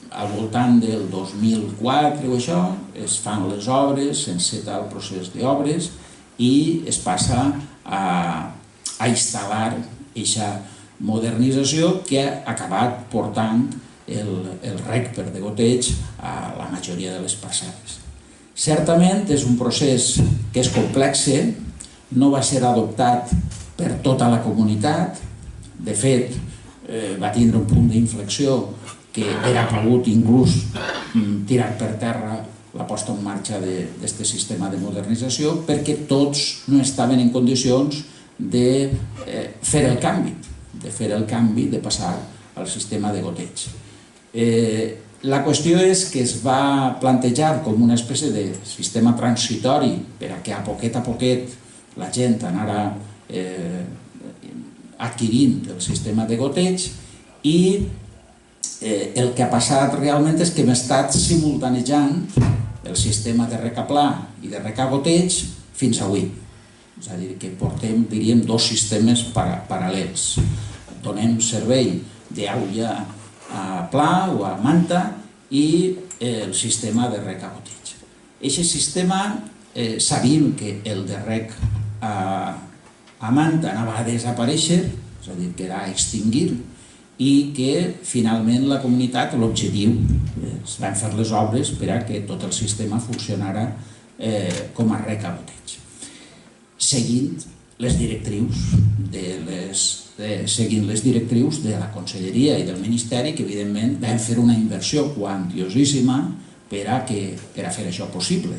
al voltant del 2004 o això es fan les obres, s'enceta el procés d'obres i es passa a instal·lar aquesta modernització que ha acabat portant el rec per degoteig a la majoria de les parcel·les. Certament és un procés que és complex, no va ser adoptat per tota la comunitat, de fet va tindre un punt d'inflexió que era pogut inclús tirar per terra la posta en marxa d'aquest sistema de modernització perquè tots no estaven en condicions de fer el canvi, de passar al sistema de goteig. La qüestió és que es va plantejar com una espècie de sistema transitori per a que a poquet la gent anara adquirint el sistema de goteig i el que ha passat realment és que hem estat simultanejant el sistema de rec a pla i de rec a goteig fins avui. És a dir, que portem, diríem, 2 sistemes paral·lels. Donem servei d'àuia a pla o a manta i el sistema de rec a goteig. Aquest sistema sabíem que el de rec a manta anava a desaparèixer, és a dir, que era a extingir, i que finalment la comunitat, l'objectiu, es van fer les obres per a que tot el sistema funcionara com a rec a goteig. Seguint les directrius de la Conselleria i del Ministeri, que evidentment van fer una inversió quantiosíssima per a fer això possible,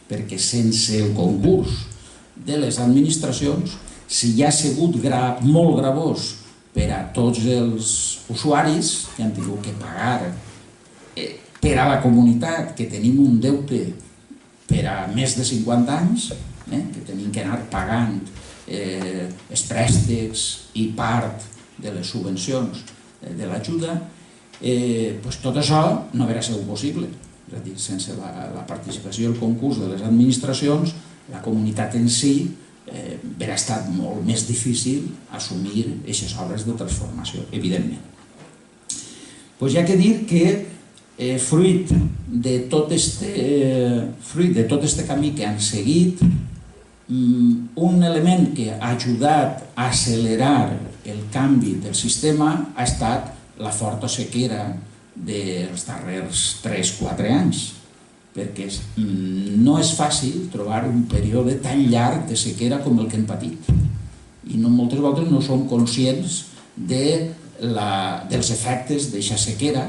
perquè sense el concurs de les administracions, si hi ha sigut molt gravós per a tots els usuaris que han tingut que pagar per a la comunitat, que tenim un deute per a més de 50 anys, que tenim que anar pagant els préstecs i part de les subvencions de l'ajuda, tot això no hauria sigut possible. És a dir, sense la participació i el concurs de les administracions, la comunitat en si hauria estat molt més difícil assumir aquestes obres de transformació, evidentment. Hi ha que dir que fruit de tot aquest camí que han seguit, un element que ha ajudat a accelerar el canvi del sistema ha estat la forta sequera dels darrers 3-4 anys. perquè no és fàcil trobar un període tan llarg de sequera com el que hem patit. I moltes vegades no som conscients dels efectes d'aquesta sequera,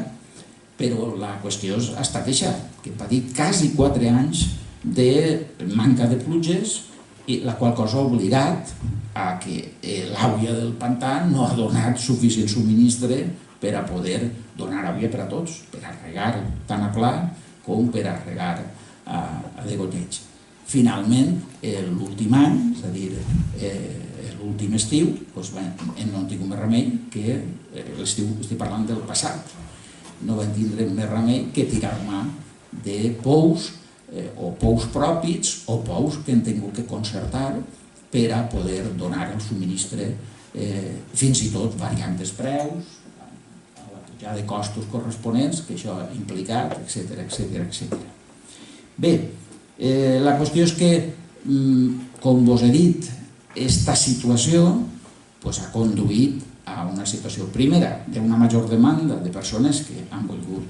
però la qüestió ha estat això, que hem patit quasi 4 anys de manca de pluges, la qual cosa ha obligat a que l'aigua del pantà no ha donat suficient subministre per a poder donar aigua per a tots, per a regar tant a pla com per a regar a degoteig. Finalment, l'últim any, és a dir, l'últim estiu, no tinc més remei que l'estiu, estic parlant del passat, no vam tindre més remei que tirar mà de pous, o pous propis o pous que hem tingut que concertar per a poder donar el subministre, fins i tot variant els preus, la pujada de costos corresponents que això ha implicat, etc. Bé, la qüestió és que, com vos he dit, aquesta situació ha conduït a una situació primera d'una major demanda de persones que han volgut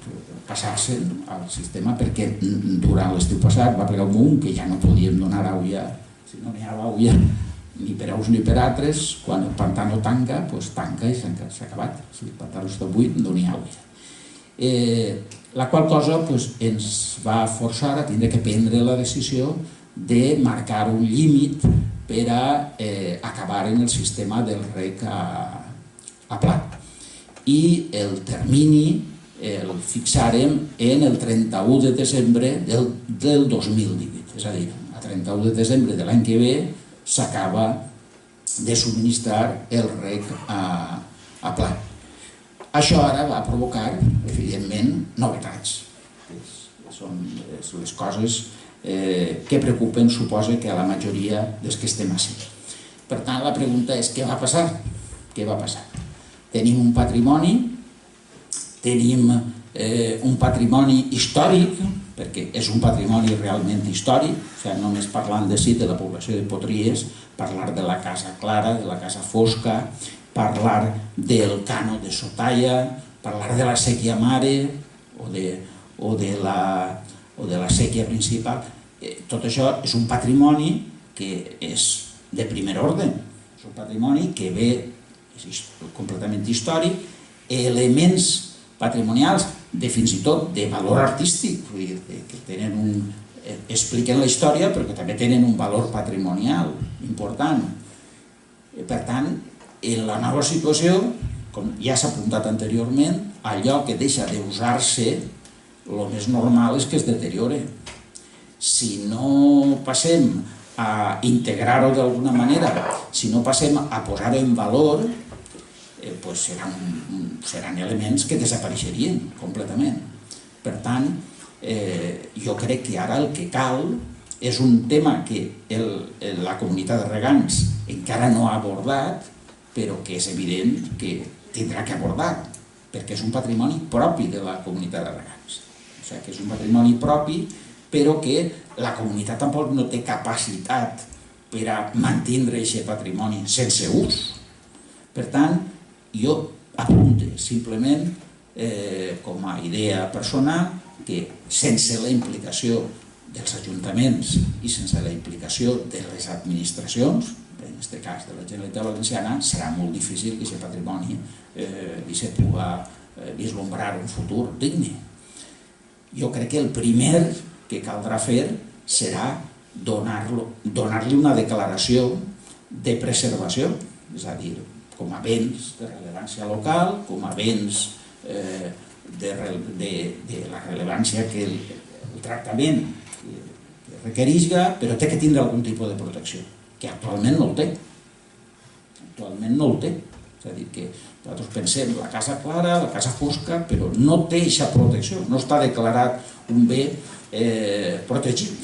passar-se al sistema perquè durant l'estiu passat va plegar un munt que ja no podíem donar aigua, si no n'hi havia aigua ni per a uns ni per a altres, quan el pantà no tanca, doncs tanca i s'ha acabat. Si el pantà no està buit, no n'hi ha aigua. La qual cosa ens va forçar a tindre que prendre la decisió de marcar un límit per a acabar en el sistema del reg a plat. I el termini el fixarem en el 31 de desembre del 2018, és a dir, a 31 de desembre de l'any que ve s'acaba de subministrar el reg a plat. Això ara va provocar, evidentment, novetats. Són les coses que preocupen, suposa, que a la majoria dels que estem ací. Per tant, la pregunta és què va passar? Què va passar? Tenim un patrimoni històric, perquè és un patrimoni realment històric, només parlant de la població de Potries, parlar de la Casa Clara, de la Casa Fosca, parlar del Cano de Sotalla, parlar de la Sèquia Mare o de la Sèquia Principal. Tot això és un patrimoni que és de primer ordre, és un patrimoni que ve completament històric, elements patrimonials fins i tot de valor artístic, que expliquen la història però que també tenen un valor patrimonial important. Per tant, en la nova situació, com ja s'ha apuntat anteriorment, allò que deixa d'usar-se, el més normal és que es deteriore. Si no passem a integrar-ho d'alguna manera, si no passem a posar-ho en valor, seran elements que desapareixerien completament. Per tant, jo crec que ara el que cal és un tema que la comunitat de regants encara no ha abordat, però que és evident que tindrà que abordar, perquè és un patrimoni propi de la comunitat de regants. O sigui, que és un patrimoni propi, però que la comunitat tampoc no té capacitat per a mantindre aquest patrimoni sense ús. Per tant, jo apunte simplement com a idea personal que sense la implicació dels ajuntaments i sense la implicació de les administracions, en aquest cas de la Generalitat Valenciana, serà molt difícil que aquest patrimoni se pugui vislumbrar un futur digne. Jo crec que el primer que caldrà fer serà donar-li una declaració de preservació, és a dir, com a béns de rellevància local, com a béns de la rellevància que el tractament requerisca, però té que tindre algun tipus de protecció, que actualment no el té. Actualment no el té. És a dir, que nosaltres pensem la Casa Clara, la Casa Fosca, però no té aquesta protecció, no està declarat un bé protegit.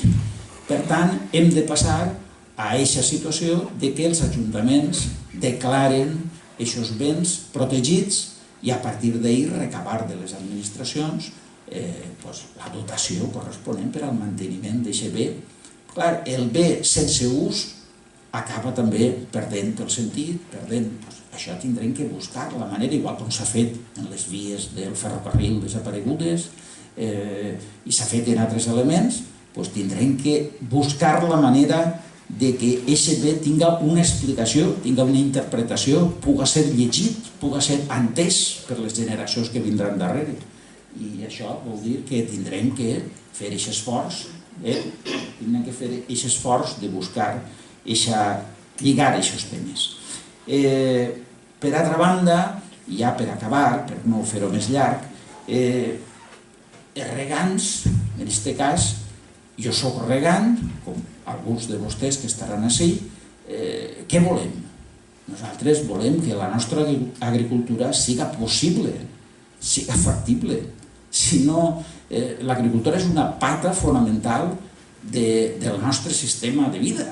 Per tant, hem de passar a aquesta situació de que els ajuntaments declaren aquests béns protegits i a partir d'ahir recabar de les administracions la dotació corresponent per al manteniment d'aquest bé. Clar, el bé sense ús acaba també perdent el sentit, perdent... Això tindrem que buscar la manera, igual com s'ha fet en les vies del ferrocarril desaparegudes, i s'ha fet en altres elements, doncs tindrem que buscar la manera de que aquest bé tinga una explicació, tinga una interpretació, puga ser llegit, puga ser entès per les generacions que vindran darrere. I això vol dir que tindrem que fer aquest esforç, tindrem que fer aquest esforç de buscar, lligar aquests temes. Per altra banda, ja per acabar, per no fer-ho més llarg, els regants, en aquest cas, jo soc regant, com alguns de vostès que estaran ací, què volem? Nosaltres volem que la nostra agricultura siga possible, siga factible. Si no, l'agricultura és una pata fonamental del nostre sistema de vida.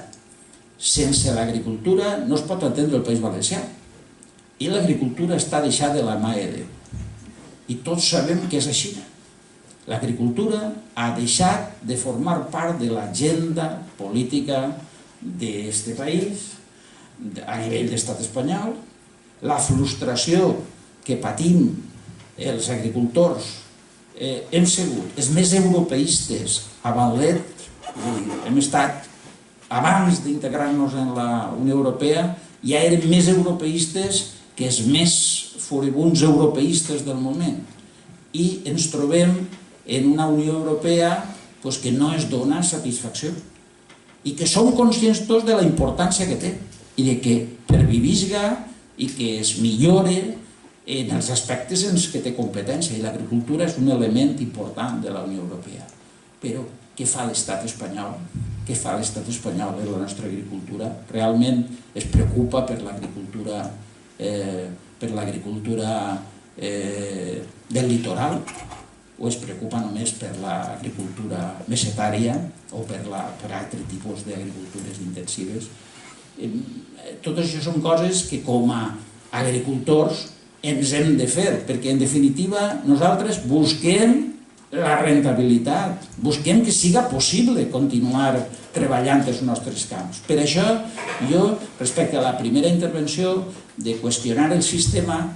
Sense l'agricultura no es pot entendre el País Valencià. I l'agricultura està deixada de la mà de Déu. I tots sabem que és així. L'agricultura ha deixat de formar part de l'agenda política d'aquest país a nivell d'estat espanyol. La frustració que patim els agricultors hem sigut els més europeistes a Vanlet, hem estat, abans d'integrar-nos en la Unió Europea, ja érem més europeistes que els més furibunds europeistes del moment. I ens trobem en una Unió Europea que no es dona satisfacció i que som conscients tots de la importància que té i de que pervivisca i que es millore en els aspectes en què té competència, i l'agricultura és un element important de la Unió Europea. Però què fa l'estat espanyol? Què fa l'estat espanyol de la nostra agricultura? Realment es preocupa per l'agricultura del litoral? O es preocupa només per l'agricultura mesetària o per altres tipus d'agricultures intensives? Tot això són coses que com a agricultors ens hem de fer, perquè en definitiva nosaltres busquem la rentabilitat, busquem que siga possible continuar treballant els nostres camps. Per això jo, respecte a la primera intervenció de qüestionar el sistema,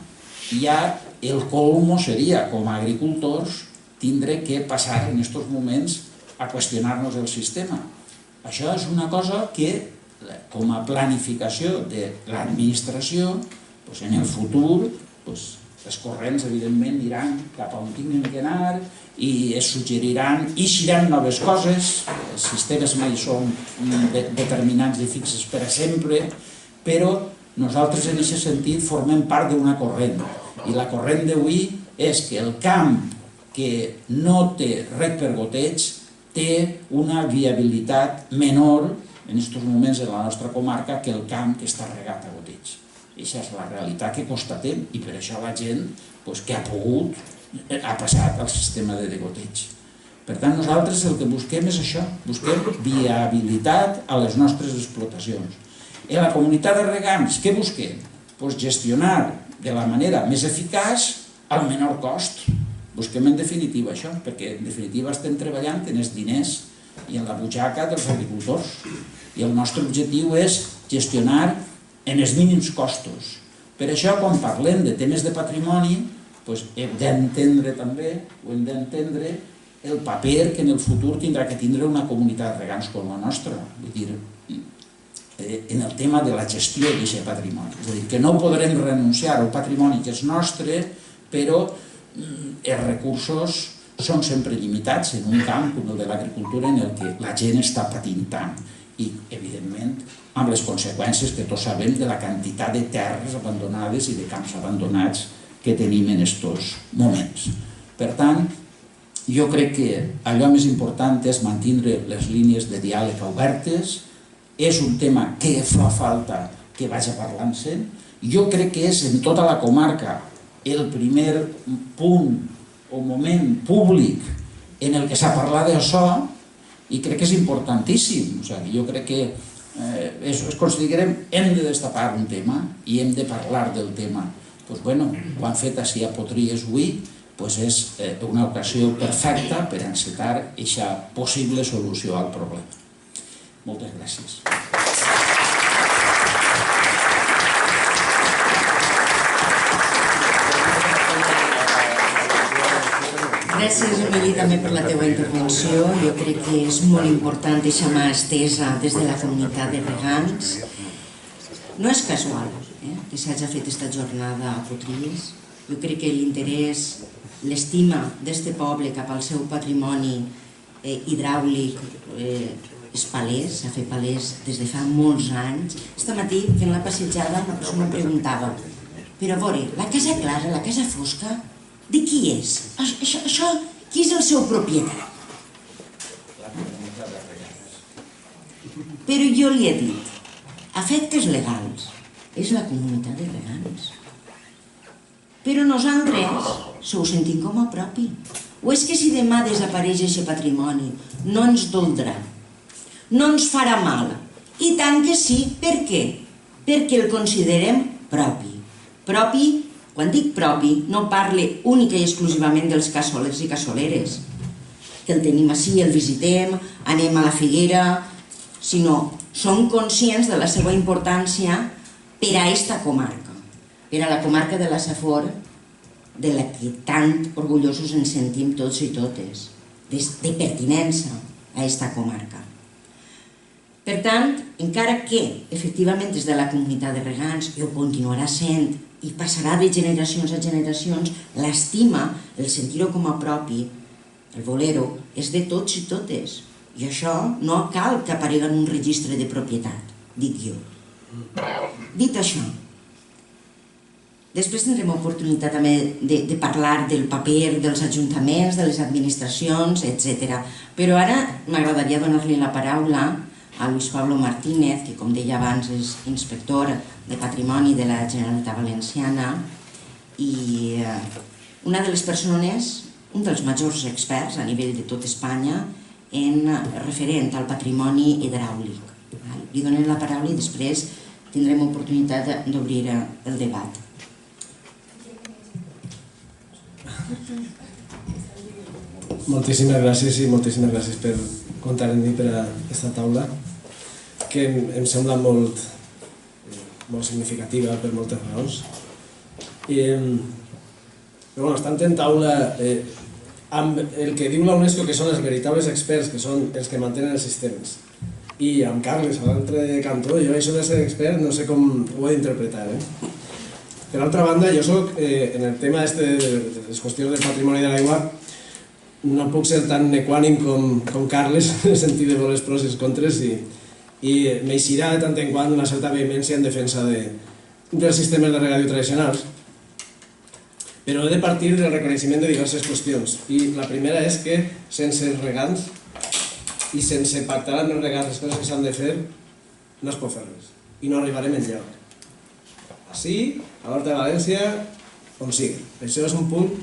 ja el colmo seria, com a agricultors, tindre que passar en aquests moments a qüestionar-nos el sistema. Això és una cosa que, com a planificació de l'administració, en el futur, els corrents, evidentment, aniran cap a on tinguin que anar i es suggeriran, eixiran noves coses, els sistemes mai són determinats i fixes per a sempre, però nosaltres en aquest sentit formem part d'una corrent. I la corrent d'avui és que el camp que no té reg per goteig té una viabilitat menor en aquests moments en la nostra comarca que el camp que està regat a goteig. Aquesta és la realitat que constatem i per això la gent que ha pogut ha passat al sistema de degoteig. Per tant, nosaltres el que busquem és això, busquem viabilitat a les nostres explotacions. En la comunitat de regants, què busquem? Gestionar de la manera més eficaç al menor cost. Busquem en definitiva això, perquè en definitiva estem treballant en els diners i en la butxaca dels agricultors. I el nostre objectiu és gestionar en els mínims costos. Per això, quan parlem de temes de patrimoni, hem d'entendre també, o hem d'entendre el paper que en el futur tindrà que tindre una comunitat de regants com la nostra. Vull dir, en el tema de la gestió d'aquest patrimoni. És a dir, que no podrem renunciar al patrimoni que és nostre, però els recursos són sempre limitats en un camp com el de l'agricultura en el que la gent està patint tant. I, evidentment, amb les conseqüències que tots sabem de la quantitat de terres abandonades i de camps abandonats que tenim en aquests moments. Per tant, jo crec que allò més important és mantenir les línies de diàleg obertes. És un tema que fa falta que vagi parlant-se. Jo crec que és en tota la comarca el primer punt o moment públic en el que s'ha parlat d'això i crec que és importantíssim. Jo crec que hem de destapar un tema i hem de parlar del tema. Ho han fet així a Potries avui, és una ocasió perfecta per encetar aquesta possible solució al problema. Moltes gràcies. Gràcies, Emili, també per la teva intervenció. Jo crec que és molt important aquesta mà estesa des de la comunitat de regants. No és casual que s'hagi fet aquesta jornada a Potries. Jo crec que l'interès, l'estima d'este poble cap al seu patrimoni hidràulic és palès, s'ha fet palès des de fa molts anys. Este matí, fent la passejada, una persona em preguntava: però a veure, la casa clara, la casa fosca, de qui és? Això, qui és el seu propietari? Però jo li he dit, a efectes legals, és la comunitat de regants. Però nosaltres s'ho sentim com a propi. O és que si demà desapareix aquest patrimoni no ens doldrà, no ens farà mal? I tant que sí. Per què? Perquè el considerem propi. Propi, quan dic propi, no parle única i exclusivament dels cassolers i cassoleres, que el tenim ací, el visitem, anem a la Figuera, sinó som conscients de la seva importància per a esta comarca, per a la comarca de la Safor, de la que tant orgullosos ens sentim tots i totes, de pertinença a esta comarca. Per tant, encara que efectivament des de la comunitat de regants, i ho continuarà sent, i passarà de generacions a generacions, l'estima, el sentir-ho com a propi, el voler-ho, és de tots i totes. I això no cal que aparegui en un registre de propietat, dic jo. Dit això, després tindrem oportunitat també de parlar del paper dels ajuntaments, de les administracions, etc. Però ara m'agradaria donar-li la paraula a Luis Pablo Martínez, que com deia abans és inspector de Patrimoni de la Generalitat Valenciana i una de les persones, un dels majors experts a nivell de tot Espanya en referent al patrimoni hidràulic. Li donem la paraula i després tindrem oportunitat d'obrir el debat. Moltíssimes gràcies i moltíssimes gràcies per comptar amb mi per a aquesta taula, que em sembla molt significativa per moltes raons. Però estant en taula amb el que diu la UNESCO que són els veritables experts, que són els que mantenen els sistemes, i amb Carles a l'altre cantó, jo això de ser expert no sé com ho he d'interpretar. Per altra banda, jo soc, en el tema de les qüestions del patrimoni de l'aigua, no puc ser tan equànim com Carles en el sentit de veure els pros i els contres, i m'eixirà de tant en quant una certa vehemència en defensa dels sistemes de regadiu tradicionals. Però he de partir del reconeixement de diverses qüestions, i la primera és que sense els regants i sense pactar amb els regants les coses que s'han de fer no es pot fer res, i no arribarem enlloc. Ací, a l'Horta de València, on sigui. Això és un punt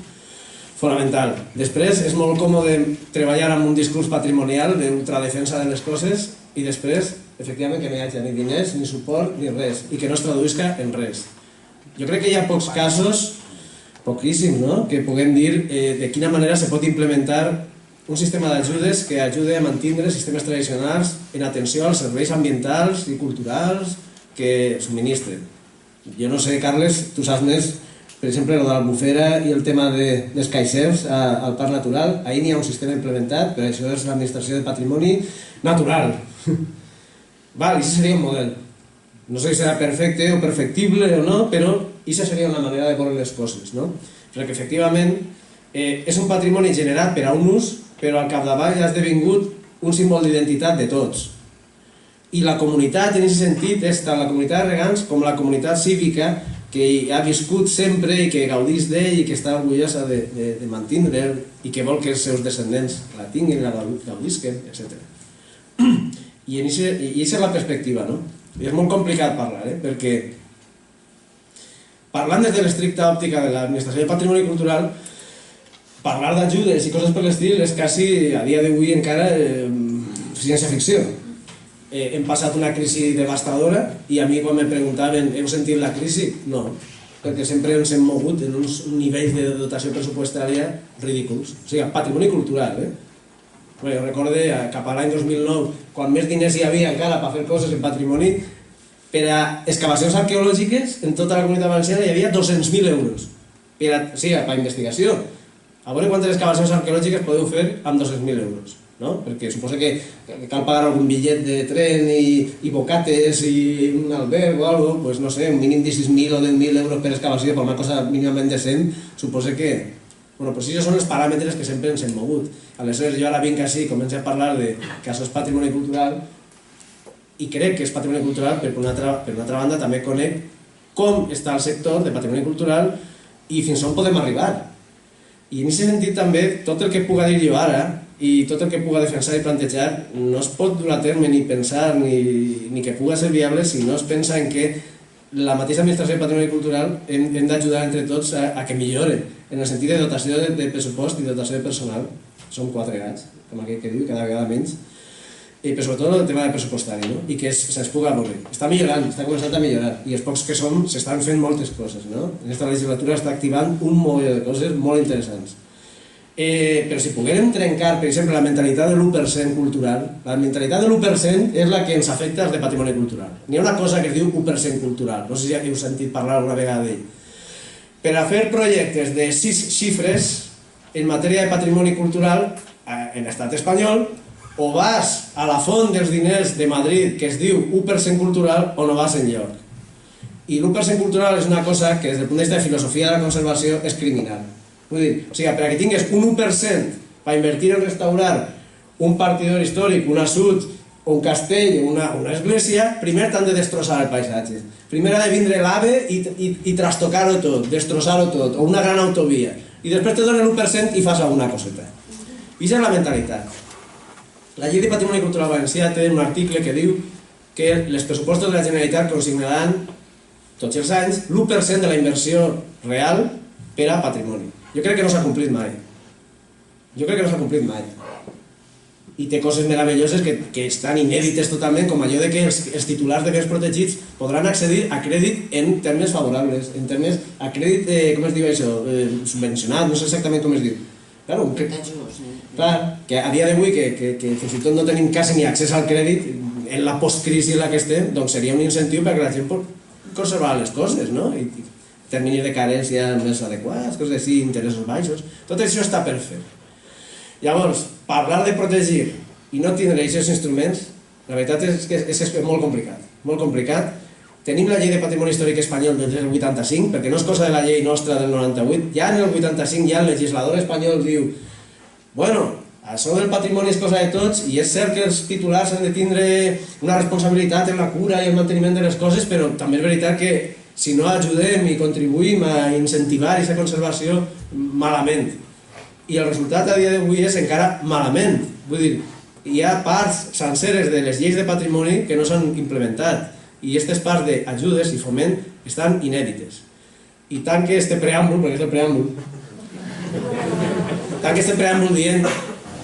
fonamental. Després, és molt còmode treballar amb un discurs patrimonial d'ultradefensa de les coses i després, efectivament, que no hi hagi ni diners, ni suport, ni res, i que no es traduïsca en res. Jo crec que hi ha pocs casos, poquíssims, que puguem dir de quina manera se pot implementar un sistema d'ajudes que ajude a mantenir sistemes tradicionals en atenció als serveis ambientals i culturals que subministren. Jo no sé, Carles, tu saps més, per exemple, el de l'Albufera i el tema dels caixers al Parc Natural. Ahir n'hi ha un sistema implementat, però això és l'administració de patrimoni natural. Val, això seria un model. No sé si serà perfecte o perfectible o no, però això seria una manera de veure les coses, no? Perquè, efectivament, és un patrimoni generat per a un ús, però al capdavall ha esdevingut un símbol d'identitat de tots. I la comunitat, en aquest sentit, és tant la comunitat de regants com la comunitat cívica que ha viscut sempre i que gaudís d'ell i que està orgullosa de mantindre'l i que vol que els seus descendents la tinguin, la gaudisquen, etc. I aquesta és la perspectiva, no? I és molt complicat parlar, perquè parlant des de l'estricta òptica de l'administració del patrimoni cultural, parlar d'ajudes i coses per l'estil és quasi, a dia d'avui encara, ciència-ficció. Hem passat una crisi devastadora i a mi quan me preguntaven heu sentit la crisi? No, perquè sempre ens hem mogut en uns nivells de dotació pressupostària ridículs. O sigui, patrimoni cultural, Jo recordo cap a l'any 2009, quan més diners hi havia encara per fer coses en patrimoni, per a excavacions arqueològiques en tota la Comunitat Valenciana hi havia 200.000 euros. O sigui, per a investigació. A veure quantes excavacions arqueològiques podeu fer amb 200.000 euros, no? Perquè suposo que cal pagar algun bitllet de tren i bocates i un alberg o alguna cosa, pues no sé, un mínim de 6.000 o 10.000 euros per excavació per una cosa mínimament decent, suposo que... Bueno, pues això són els paràmetres que sempre ens hem mogut. Aleshores, jo ara vinc així i començo a parlar de que això és patrimoni cultural i crec que és patrimoni cultural, però per una altra banda també conec com està el sector de patrimoni cultural i fins on podem arribar. I en aquest sentit també, tot el que puga dir jo ara i tot el que puga defensar i plantejar no es pot dur a terme ni pensar ni que puga ser viable si no es pensa en que la mateixa administració de patrimoni cultural hem d'ajudar entre tots a que millore en el sentit de dotació de pressupost i dotació de personal. Són 4 gats, com aquell que diu, cada vegada menys. Però sobretot el tema de pressupostari, no? I que se'ns pugui avorrir. Està millorant, està començant a millorar. I els pocs que som s'estan fent moltes coses, no? En aquesta legislatura està activant un mogolló de coses molt interessants. Però si poguérem trencar, per exemple, la mentalitat de l'1% cultural, la mentalitat de l'1% és la que ens afecta als de patrimoni cultural. N'hi ha una cosa que es diu 1% cultural, no sé si heu sentit parlar alguna vegada d'ell. Per a fer projectes de 6 xifres en matèria de patrimoni cultural en l'estat espanyol, o vas a la font dels diners de Madrid que es diu 1% cultural o no vas enlloc. I l'1% cultural és una cosa que des del punt de vista de filosofia de la conservació és criminal. Vull dir, o sigui, per a que tingues un 1% per invertir en restaurar un partidor històric, un assut, un castell o una església, primer t'han de destrossar el paisatge. Primer ha de vindre l'AVE i trastocar-ho tot, destrossar-ho tot, o una gran autovia. I després te donen l'1% i fas alguna coseta. I aquesta és la mentalitat. La llei de patrimoni cultural valencià té un article que diu que els pressupostos de la Generalitat consignaran tots els anys l'1% de la inversió real per a patrimoni. Jo crec que no s'ha complit mai. I té coses meravelloses que estan inèdites totalment, com allò de que els titulars de béns protegits podran accedir a crèdit en termes favorables, en termes a crèdit, com es diu això, subvencionat, no sé exactament com es diu. Claro, clar, que a dia d'avui que fins i tot no tenim quasi ni accés al crèdit en la postcrisi en la que estem, doncs seria un incentiu perquè la gent pot conservar les coses, no? I terminis de carència més adequats, coses així, interessos baixos, tot això està per fer. Llavors, parlar de protegir i no tindre aquests instruments, la veritat és que és molt complicat, molt complicat. Tenim la llei de patrimoni històric espanyol del 85, perquè no és cosa de la llei nostra del 98, ja en el 85 ja el legislador espanyol diu bueno, això del patrimoni és cosa de tots i és cert que els titulars han de tindre una responsabilitat en la cura i el manteniment de les coses, però també és veritat que si no ajudem i contribuïm a incentivar aquesta conservació, malament. I el resultat a dia d'avui és encara malament. Vull dir, hi ha parts senceres de les lleis de patrimoni que no s'han implementat i aquestes parts d'ajudes i foment estan inèdites. I tant que este preàmbul, perquè és el preàmbul, dient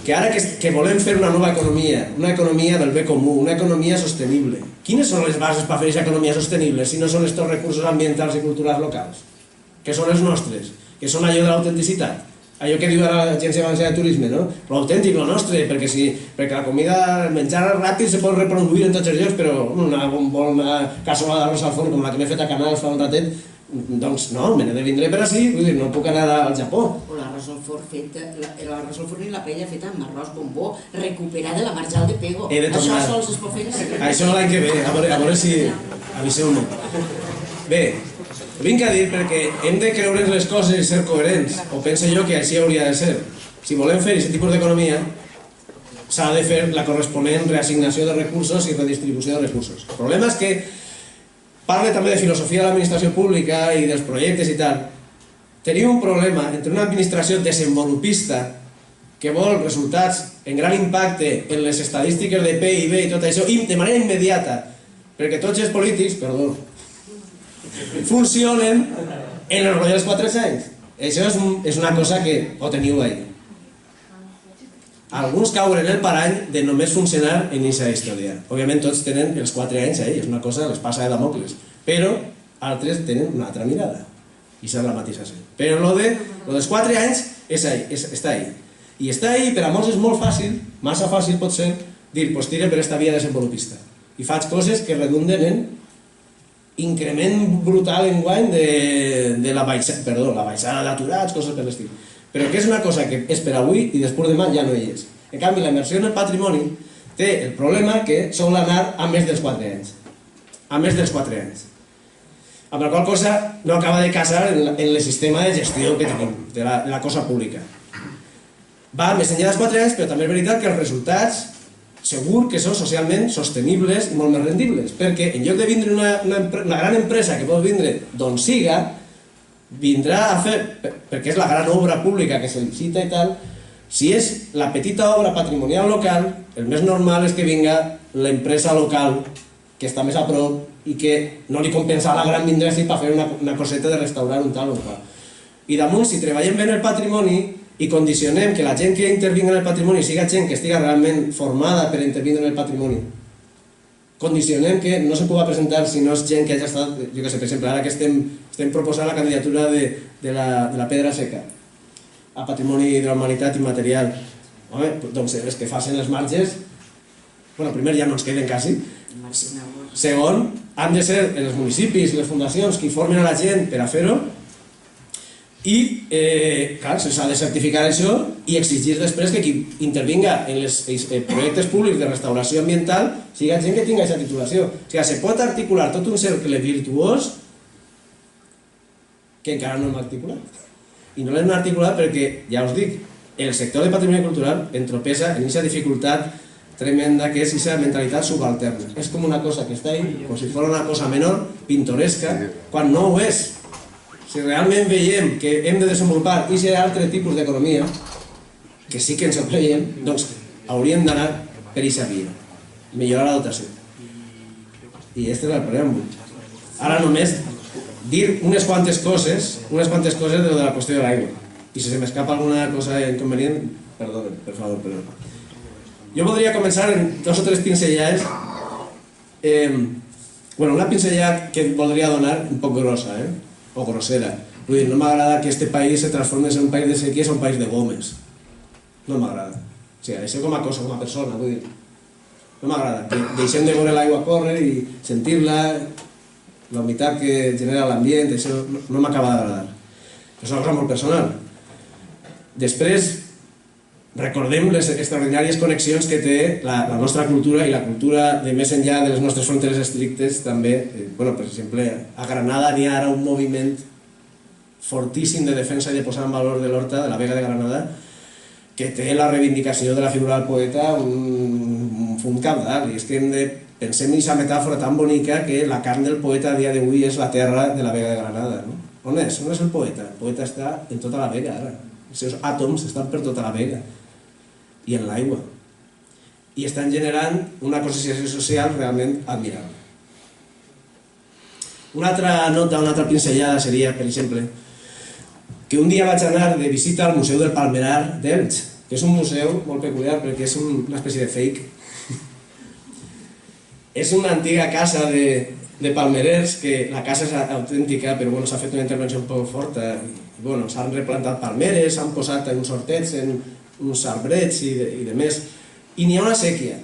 que ara que volem fer una nova economia, una economia del bé comú, una economia sostenible. Quines són les bases per fer aquesta economia sostenible si no són aquests recursos ambientals i culturals locals? Que són els nostres, que són allò de l'autenticitat. Allò que diu ara l'Agència Valenciana de Turisme, no? L'autèntic, lo nostre, perquè la comida, el menjar ràpid se pot reproduir en tots els llocs, però una bona cassola d'arròs al forn com la que m'he fet a Canals fa un ratet, doncs no, me n'he de vindre per ací, vull dir, no puc anar al Japó. O l'arròs al forn i la paella feta amb arròs bombó, recuperar de la marjal de Pego. Això sols es pot fer. Això l'any que ve, a veure si aviseu-me. Bé, vinc a dir perquè hem de creure'ns les coses i ser coherents, o penso jo que així hauria de ser. Si volem fer aquest tipus d'economia, s'ha de fer la corresponent reassignació de recursos i redistribució de recursos. El problema és que parla també de filosofia de l'administració pública i dels projectes i tal. Tenim un problema entre una administració desenvolupista que vol resultats en gran impacte en les estadístiques de PIB i tot això, i de manera immediata, perquè tots els polítics, funcionen en el rotllo dels 4 anys. Això és una cosa que ho teniu ahí. Alguns cauen en el parany de només funcionar en aquesta història. Òbviament tots tenen els 4 anys ahí, és una cosa, les passa de Damocles. Però altres tenen una altra mirada. I és la mateixa. Però lo dels 4 anys està ahí. I està ahí, per a molts és molt fàcil, massa fàcil pot ser, dir, pues tire per esta via desenvolupista. I faig coses que redunden en increment brutal enguany de la baixada d'aturats, coses per l'estil. però que és una cosa que és per avui i després demà ja no hi és. En canvi, la immersió en el patrimoni té el problema que sol anar a més dels 4 anys. A més dels 4 anys. Amb la qual cosa no acaba de casar en el sistema de gestió que tenim, de la cosa pública. Va més enllà dels 4 anys, però també és veritat que els resultats segur que són socialment sostenibles i molt més rendibles, perquè en lloc de vindre una gran empresa que pot vindre d'on siga, vindrà a fer, perquè és la gran obra pública que se licita i tal, si és la petita obra patrimonial local, el més normal és que vinga l'empresa local que està més a prop i que no li compensa a la gran vindre així per fer una coseta de restaurar un tal o qual. I damunt, si treballem bé en el patrimoni i condicionem que la gent que intervingui en el patrimoni siga gent que estigui realment formada per intervindre en el patrimoni, condicionem que no se pugui presentar si no és gent que hagi estat, jo què sé, per exemple, ara que estem proposant la candidatura de la Pedra Seca a Patrimoni de la Humanitat Immaterial. Home, doncs els que facin els marges, bueno, primer ja no ens queden quasi, segon, han de ser els municipis i les fundacions qui formen a la gent per a fer-ho i, clar, s'ha de certificar això i exigir després que qui intervinga en els projectes públics de restauració ambiental siga gent que tingui aquesta titulació. O sigui, se pot articular tot un cercle virtuós que encara no hem articulat. I no l'hem articulat perquè, ja us dic, el sector de patrimoni cultural entropessa en aquesta dificultat tremenda que és aquesta mentalitat subalterna. És com una cosa que està ahí, com si fos una cosa menor, pintoresca, quan no ho és. Si realment veiem que hem de desenvolupar aquest altre tipus d'economia, que sí que ens ho creiem, doncs hauríem d'anar per aquesta via, millorar la dotació. I aquest és el preàmbul. Ara només dir unes quantes coses de la qüestió de l'aigua. I si se m'escapa alguna cosa inconvenient, perdó, per favor, però... Jo voldria començar en 2 o 3 pinzellades. Bueno, una pinzellada que voldria donar un poc grossa, o grossera. Vull dir, no m'agrada que este país se transformi en un país de sequies o un país de gomes. No m'agrada. O sigui, això com a cosa, com a persona, vull dir. No m'agrada. Deixem de veure l'aigua córrer i sentir-la, la humitat que genera l'ambient, això no m'acaba d'agradar. És una cosa molt personal. Després, recordem les extraordinàries connexions que té la nostra cultura i la cultura de més enllà de les nostres fronteres estrictes també. Per exemple, a Granada n'hi ha ara un moviment fortíssim de defensa i de posar en valor de l'Horta, de la Vega de Granada, que té la reivindicació de la figura del poeta un fum cabdal. I és que pensem en aquesta metàfora tan bonica que la carn del poeta a dia d'avui és la terra de la Vega de Granada. On és? On és el poeta? El poeta està en tota la Vega ara. Els seus àtoms estan per tota la Vega i en l'aigua. I estan generant una conscienciació social realment admirable. Una altra nota, una altra pinzellada seria, per exemple, que un dia vaig anar de visita al Museu del Palmerar d'Elx, que és un museu molt peculiar perquè és una espècie de fake. És una antiga casa de palmerers, que la casa és autèntica, però s'ha fet una intervenció un poc forta. S'han replantat palmeres, s'han posat uns hortets, uns arbrets i de més. I n'hi ha una sèquia,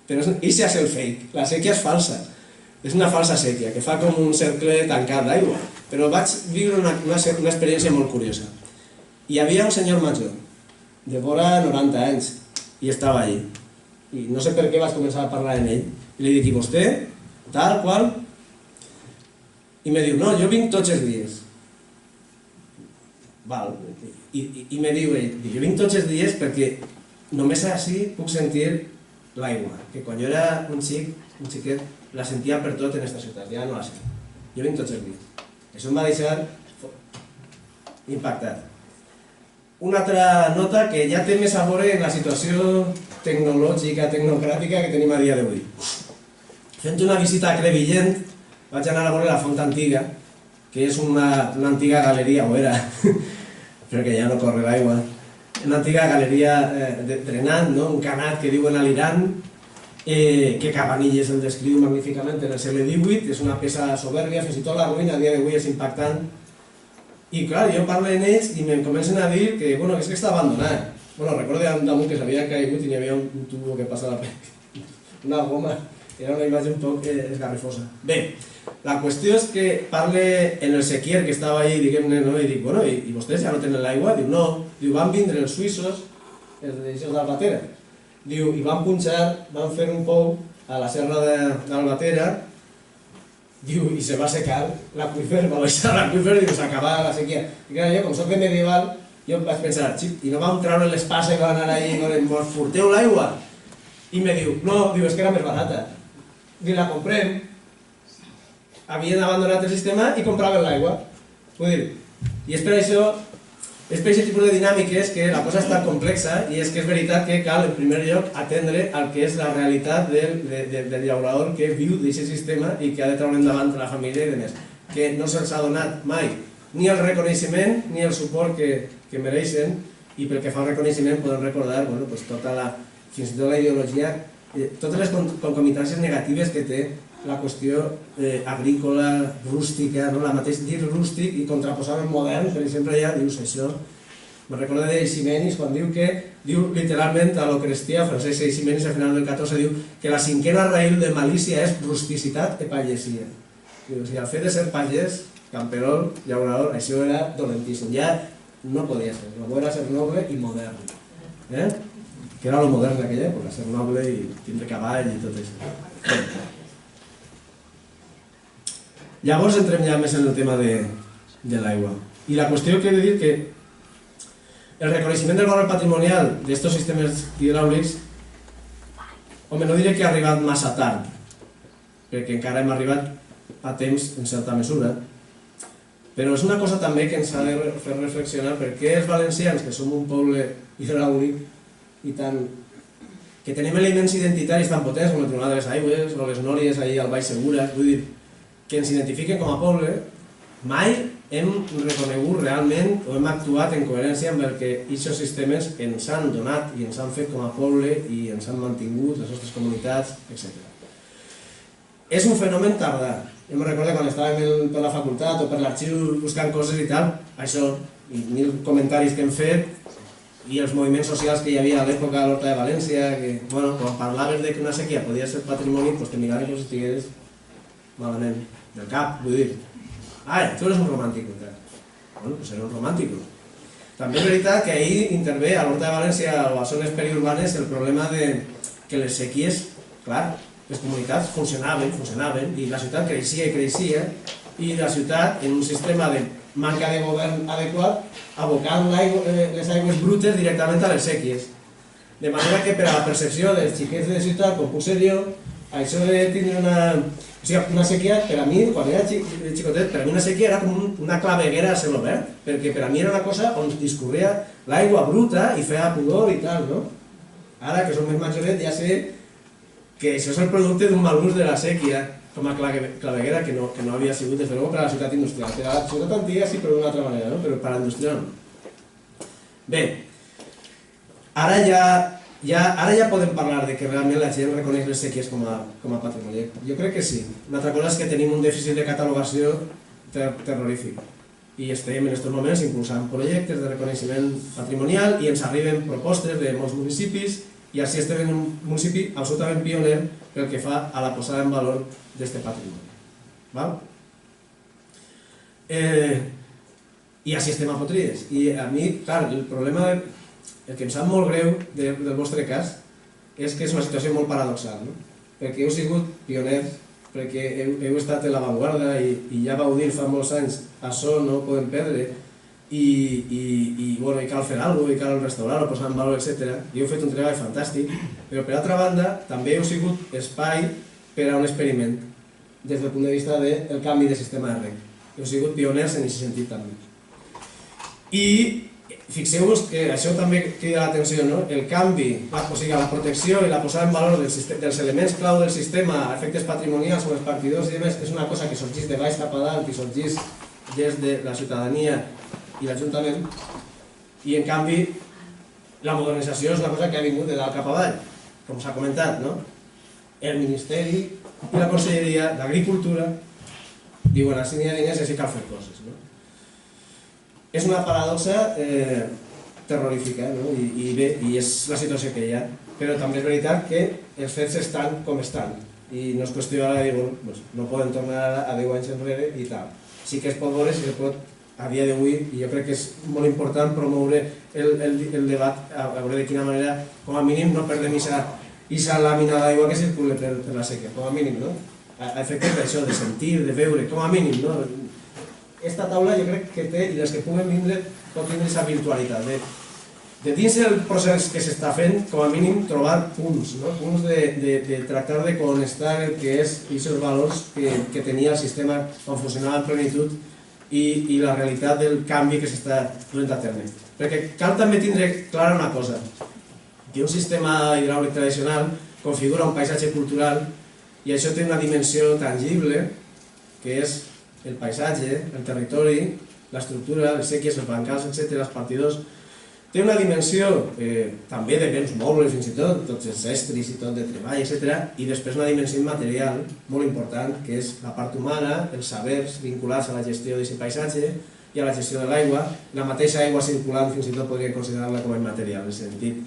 però això és el fake, la sèquia és falsa. És una falsa sèquia, que fa com un cercle tancat d'aigua. Però vaig viure una experiència molt curiosa. Hi havia un senyor major, de vora 90 anys, i estava allí. I no sé per què vaig començar a parlar amb ell. I li dic, i vostè? Tal, qual? I me diu, no, jo vinc tots els dies. Val. I me diu ell, jo vinc tots els dies perquè només així puc sentir l'aigua, que quan jo era un xiquet, la sentia per tot en aquesta ciutat, ja no la sent. Jo vinc tots els dies. Això em va deixar impactat. Una altra nota que ja té més a veure en la situació tecnològica, tecnocràtica que tenim a dia d'avui. Fent una visita a Crevillent, vaig anar a veure la Font Antiga, que és una antiga galeria, o era, perquè ja no corre l'aigua, una antiga galeria drenant, un canat que diuen a l'Iran, que Cabanilles el descriu magníficament en el segle XVIII, és una peça soberbia, fins i tot la ruïna a dia d'avui és impactant. I clar, jo parlo amb ells i em comencen a dir que és que està abandonat. Recordo damunt que s'havia caigut i n'hi havia un tubo que passava per una goma Era una imatge un poc esgarrifosa. Bé, la qüestió és que parle en el sequier que estava ahí, diguem-ne, no? I dic, bueno, i vostès ja no tenen l'aigua? Diu, no. Diu, van vindre els suïssos, els d'això d'Albatera. Diu, i van punxar, van fer un pou a la serra d'Albatera, diu, i se va secar l'aqüífer, va baixar l'aqüífer i s'acabà la sequia. I clar, jo, com soc de medieval, jo vaig pensar, xic, i no vam treure l'espasa i van anar allà i mos furteu l'aigua? I me diu, no, diu, és que era més barata. Diu, la comprem, havien abandonat el sistema i compraven l'aigua. Vull dir, i és per això, és per aquest tipus de dinàmiques que la cosa és tan complexa i és que és veritat que cal, en primer lloc, atendre al que és la realitat del llaurador que viu d'aquest sistema i que ha de treure endavant la família i demés. Que no se'ls ha donat mai ni el reconeixement ni el suport que mereixen, i pel que fa al reconeixement podem recordar tota la, fins i tot la ideologia, totes les concomitàncies negatives que té la qüestió agrícola, rústica, la mateix dir rústic i contraposar el modern, per exemple, ja dius això. Me'n recordo d'Eiximenis quan diu que, diu literalment a lo cristià, Francesc Eiximenis al final del 14 diu que la cinquena raïl de malícia és rusticitat i pagesia. O sigui, el fet de ser pagès, camperol, llaurador, això era dolentíssim. Ja no podia ser, el bo era ser noble i modern. Que era lo modern d'aquella època, ser noble i tindre cavall i tot això. Llavors entrem ja més en el tema de l'aigua. I la qüestió que he de dir que el reconeixement del valor patrimonial d'estos sistemes hidràulics, home, no diré que ha arribat massa tard, perquè encara hem arribat a temps en certa mesura, però és una cosa també que ens ha de fer reflexionar per què els valencians, que som un poble hidràulic i tant, que tenim elements identitaris tan potents com el Tribunal de les Aigües o les Nòries allà al Baix Segura, vull dir, que ens identifiquen com a poble, mai hem reconegut realment o hem actuat en coherència amb el que aquests sistemes ens han donat i ens han fet com a poble i ens han mantingut, les nostres comunitats, etc. És un fenomen tardà. Jo me'n recordo quan estàvem per la facultat o per l'arxiu buscant coses i tal, això, i mil comentaris que hem fet, i els moviments socials que hi havia a l'època a l'Horta de València, que, bueno, quan parlaves que una sequia podia ser patrimoni, doncs te miraves com si estigués malament, del cap, vull dir. Ai, tu eres un romàntic. Bueno, doncs era un romàntic. També és veritat que ahir intervé a l'Horta de València o a zones periurbanes el problema de que les sequies, clar, les comunitats funcionaven, i la ciutat creixia i creixia, i la ciutat, en un sistema de manca de govern adequat, abocant les aigües brutes directament a les sèquies. De manera que per a la percepció dels xiquets de ciutat, com puc ser jo, això de tindre una sequia, per a mi, quan era xicotet, per a mi una sequia era com una claveguera a cel obert, perquè per a mi era una cosa on discorria l'aigua bruta i feia pudor i tal, no? Ara, que som més majoret, ja sé que això és el producte d'un mal ús de la sequia com a claveguera que no havia sigut, des de luego, per a la ciutat industrial. Per a la ciutat antiga sí, però d'una altra manera, no? Però per a la industrial no. Bé, ara ja podem parlar de que realment la gent reconeix les sequies com a patrimoni. Jo crec que sí. Una altra cosa és que tenim un dèficit de catalogació terrorífic. I estem en aquests moments impulsant projectes de reconeixement patrimonial i ens arriben propostes de molts municipis i així estem en un municipi absolutament pioner pel que fa a la posada en valor d'aquest patrimoni. I així estem a Potries. I a mi, clar, el problema, el que em sap molt greu del vostre cas és que és una situació molt paradoxal, perquè heu sigut pioners, perquè heu estat en l'avantguarda i ja vau dir fa molts anys això no ho podem perdre i cal fer alguna cosa, i cal restaurar-ho, posar en valor, etc. I heu fet un treball fantàstic, però per altra banda també heu sigut espai per a un experiment des del punt de vista del canvi de sistema de reg. Heu sigut pioners en aquest sentit també. I fixeu-vos que això també crida l'atenció, no? El canvi, o sigui, la protecció i la posada en valor dels elements clau del sistema, efectes patrimonials o els partidors i demés, és una cosa que sorgeix de baix cap a dalt i sorgeix des de la ciutadania i l'Ajuntament, i en canvi la modernització és una cosa que ha vingut de dalt cap avall, com s'ha comentat, no? El Ministeri i la Conselleria d'Agricultura diuen així n'hi ha diners i així cal fer coses, no? És una paradoxa terrorífica, no? I bé, i és la situació que hi ha, però també és veritat que els fets estan com estan. i no és qüestió ara de dir, no poden tornar a 10 anys enrere i tal. Sí que es pot veure, sí que pot, a dia d'avui, i jo crec que és molt important promoure el debat, a veure de quina manera, com a mínim, no perdem aquesta làmina d'aigua que circula per la sequia, com a mínim, no? A efectes d'això, de sentir, de veure, com a mínim, no? Esta taula jo crec que té, i les que puguen vindre, pot tindre aquesta virtualitat, de dins el procés que s'està fent, com a mínim, trobar punts, no? Punts de tractar de connectar el que és aquests valors que tenia el sistema quan funcionava en plenitud i la realitat del canvi que s'està duent a terme. Perquè cal també tindre clara una cosa, que un sistema hidràulic tradicional configura un paisatge cultural i això té una dimensió tangible, que és el paisatge, el territori, l'estructura, les sèquies, els bancals, etc., els partidors. Té una dimensió també de béns mobles, fins i tot, tots els estris i tot de treball, etc. I després una dimensió immaterial molt important, que és la part humana, els sabers vinculats a la gestió d'aquest paisatge i a la gestió de l'aigua. La mateixa aigua circulant fins i tot podria considerar-la com a immaterial, en aquest sentit.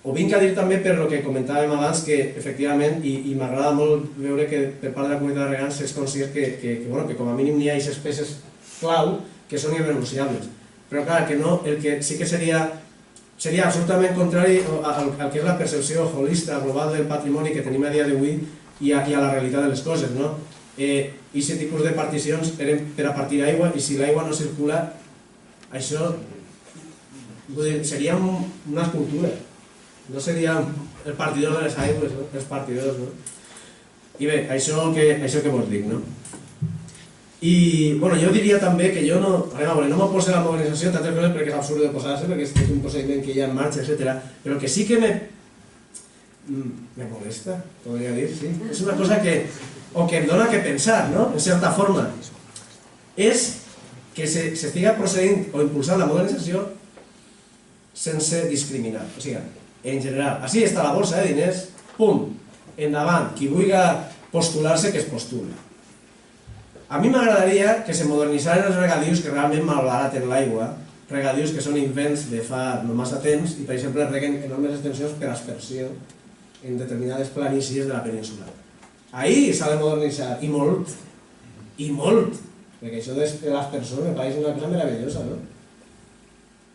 Ho vinc a dir també per el que comentàvem abans, que efectivament, i m'agrada molt veure que per part de la comunitat de regants és conscient que com a mínim n'hi ha aquestes peces clau que són irrenunciables. Però clar, que no, el que sí que seria absolutament contrari al que és la percepció holista global del patrimoni que tenim a dia d'avui i a la realitat de les coses, no? I aquest tipus de particions eren per a partir d'aigua, i si l'aigua no circula, això seria una escultura, no seria el partidor de les aigües, els partidors, no? I bé, això que vos dic, no? I, bueno, jo diria també que jo no m'oposo a la modernització, tantes coses perquè és absurd d'oposar-se, perquè és un procediment que hi ha en marxa, etc. Però el que sí que me molesta, podria dir, sí. És una cosa que em dona que pensar, no?, en certa forma. És que s'estiga procedint o impulsant la modernització sense discriminar. O sigui, en general, així està la bolsa de diners, pum, endavant, qui vulgui postular-se que es postuli. A mi m'agradaria que se modernitzaren els regadius que realment malbaraten l'aigua, regadius que són invents de fa no massa temps i, per exemple, reguen enormes extensions per aspersió en determinades planícies de la península. Ahí s'ha de modernitzar, i molt, perquè això de l'aspersor me pareix una cosa meravellosa, no?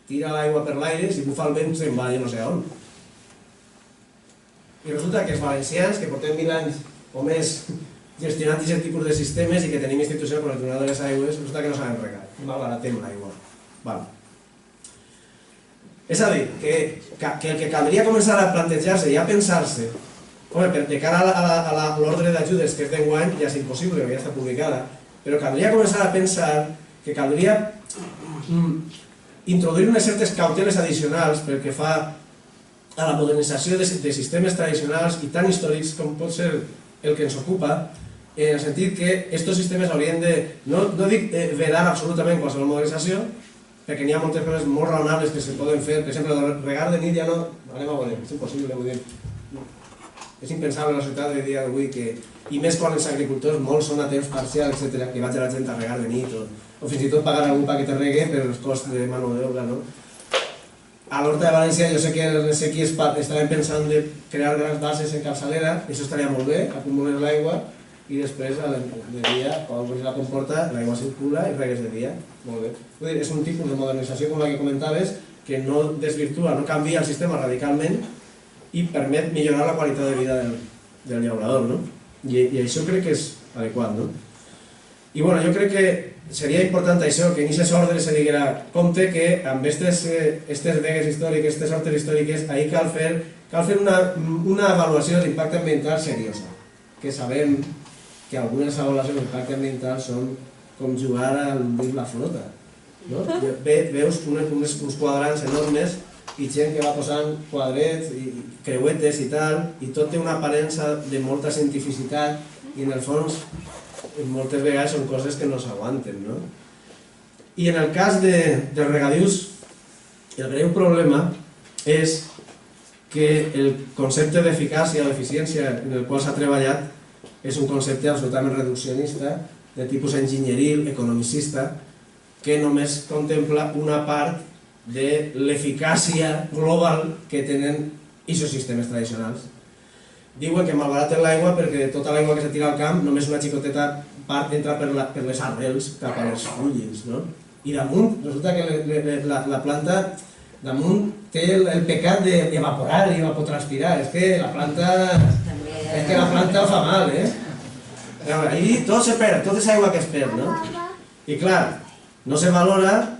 Tira l'aigua per l'aire, si bufa el vent se'n va jo no sé on. I resulta que els valencians, que portem 20 anys o més gestionant aquest tipus de sistemes i que tenim institucions com el Tribunal de les Aigües, resulta que no sabem regar, i malbaratem l'aigua. És a dir, que el que caldria començar a plantejar-se i a pensar-se, de cara a l'ordre d'ajudes que és d'enguany ja és impossible, ja està publicada, però caldria començar a pensar que caldria introduir unes certes cauteles addicionals pel que fa a la modernització de sistemes tradicionals i tan històrics com pot ser el que ens ocupa, en el sentit que aquests sistemes haurien de, no dic vedar absolutament qualsevol modernització, perquè n'hi ha moltes coses molt raonables que se poden fer, per exemple, regar de nit ja no, anem a veure, és impossible, vull dir, és impensable la societat de dia d'avui, i més quan els agricultors molts són a temps parcial, etc., que vaig a la gent a regar de nit, o fins i tot pagar algú perquè te regue per els costs de mano d'obra, no? A l'Horta de València jo sé que les sequies estaven pensant de crear grans bases en capçalera, això estaria molt bé, acumules l'aigua i després de dia, quan la comporta, l'aigua circula i regues de dia. Molt bé. Vull dir, és un tipus de modernització com la que comentaves que no desvirtua, no canvia el sistema radicalment i permet millorar la qualitat de vida del llaurador, no? I això crec que és adequat, no? I bueno, jo crec que seria important això, que en aquest ordre se diguera compte que amb aquestes vegues històriques, aquestes hortes històriques, ahir cal fer una avaluació de l'impacte ambiental seriosa, que sabem que algunes avaluacions d'impacte ambiental són com jugar a la flota. Veus uns quadrants enormes i gent que va posant quadrets i creuetes i tal, i tot té una aparença de molta cientificitat i en el fons moltes vegades són coses que no s'aguanten, no? I en el cas dels regadius, el greu problema és que el concepte d'eficàcia o d'eficiència en el qual s'ha treballat és un concepte absolutament reduccionista, de tipus enginyeril, economicista, que només contempla una part de l'eficàcia global que tenen aquests sistemes tradicionals. diuen que malbaraten l'aigua perquè tota l'aigua que se tira al camp només una xicoteta part entra per les arrels cap a les fulles, no? I damunt, resulta que la planta damunt té el pecat d'evaporar i evapotranspirar. És que la planta fa mal, eh? Ahí tot se perd, tot és aigua que es perd, no? I clar, no se valora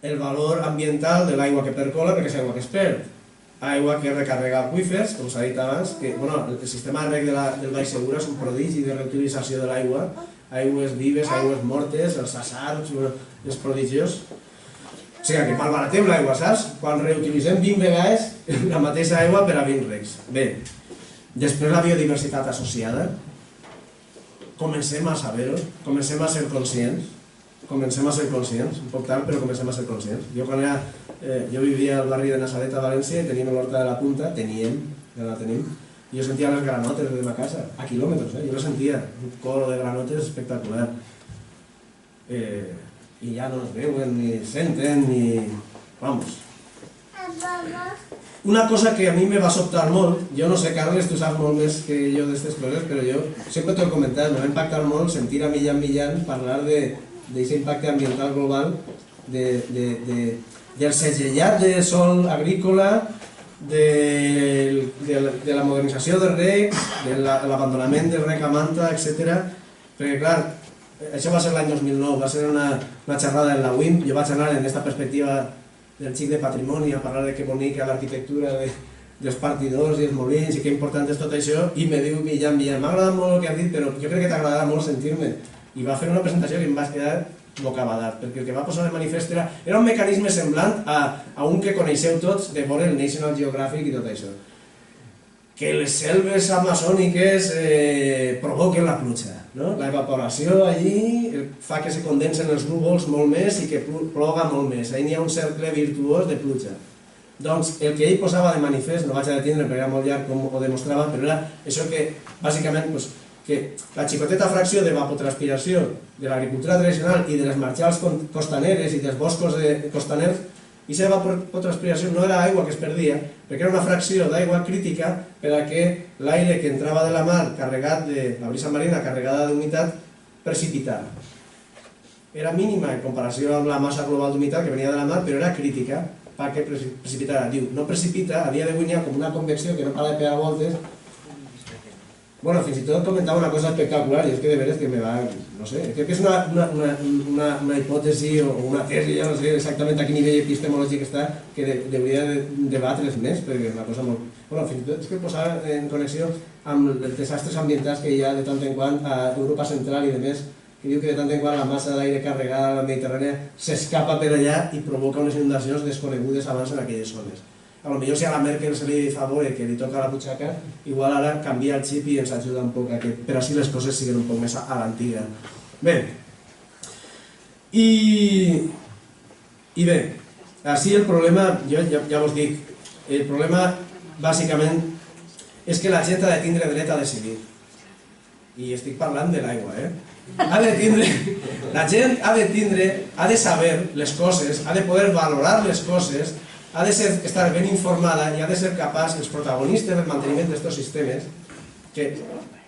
el valor ambiental de l'aigua que percola perquè és aigua que es perd. Aigua que recarrega aqüífers, com s'ha dit abans, que el sistema de reg del Baix Segura és un prodigi de reutilització de l'aigua, aigües vives, aigües mortes, els sassars, és prodigiós. O sigui que malbaratem l'aigua, saps? Quan reutilitzem 20 vegades la mateixa aigua per a 20 regs. Bé, després la biodiversitat associada, comencem a saber-ho, comencem a ser conscients, un poc tard, però comencem a ser conscients. Jo vivia al barri de Nazaret a València i teníem l'Horta de la Punta, ja la tenim, i jo sentia les granotes de ma casa, a quilòmetres, jo les sentia, un coro de granotes espectacular. I ja no es veuen, ni senten, ni... Vamos. Una cosa que a mi me va sobtar molt, jo no sé, Carles, tu saps molt més que jo d'aquestes coses, però jo sempre t'ho he comentat, me va impactar molt sentir a Millán parlar d'aquest impacte ambiental global, del segellat de sòl agrícola, de la modernització del reg, de l'abandonament del reg a manta, etc. Perquè, clar, això va ser l'any 2009, va ser una xerrada en la UIM, jo vaig anar en aquesta perspectiva del xic de patrimoni a parlar de que bonica l'arquitectura dels partidors i els molins i que important és tot això, i me diu Millán, m'ha agradat molt el que has dit, però jo crec que t'agradarà molt sentir-me. I va fer una presentació que em vaig quedar bocabadat, perquè el que va posar de manifest era un mecanisme semblant a un que coneixeu tots de veure el National Geographic i tot això. Que les selves amazòniques provoquen la pluja. La evaporació allí fa que se condensen els núvols molt més i que ploga molt més. Allí n'hi ha un cercle virtuós de pluja. Doncs el que ell posava de manifest, no vaig a detindre perquè era molt llarg com ho demostrava, però era això que bàsicament que la xicoteta fracció d'evapotranspiració de l'agricultura tradicional i de les marjals costaneres i dels boscos costaners, i aquesta evapotranspiració no era aigua que es perdia, perquè era una fracció d'aigua crítica per a que l'aire que entrava de la mar, carregat de la brisa marina carregada d'humitat, precipitara. Era mínima en comparació amb la massa global d'humitat que venia de la mar, però era crítica perquè precipitara. Diu, no precipita, a dia d'avui n'hi ha com una convecció que no para de pegar voltes. Bueno, fins i tot comentava una cosa espectacular, i és que de veres que me va... no sé, crec que és una hipòtesi o una tesi, ja no sé exactament a quin nivell epistemològic està, que hauria de debatre's més, perquè és una cosa molt... Bueno, fins i tot és que posava en connexió amb els desastres ambientals que hi ha de tant en quant a Europa Central i de més, que diu que de tant en quant la massa d'aire carregada a la Mediterrània s'escapa per allà i provoca unes inundacions desconegudes abans en aquelles zones. A lo millor si a la Merkel se li fa veure que li toca la butxaca, igual ara canvia el xip i ens ajuda un poc a que per així les coses siguin un poc més a l'antiga. Bé, i bé, així el problema, jo ja vos dic, el problema bàsicament és que la gent ha de tindre dret a decidir. I estic parlant de l'aigua, la gent ha de saber les coses, ha de poder valorar les coses, ha de estar ben informada i ha de ser capaç, els protagonistes del manteniment d'aquests sistemes, que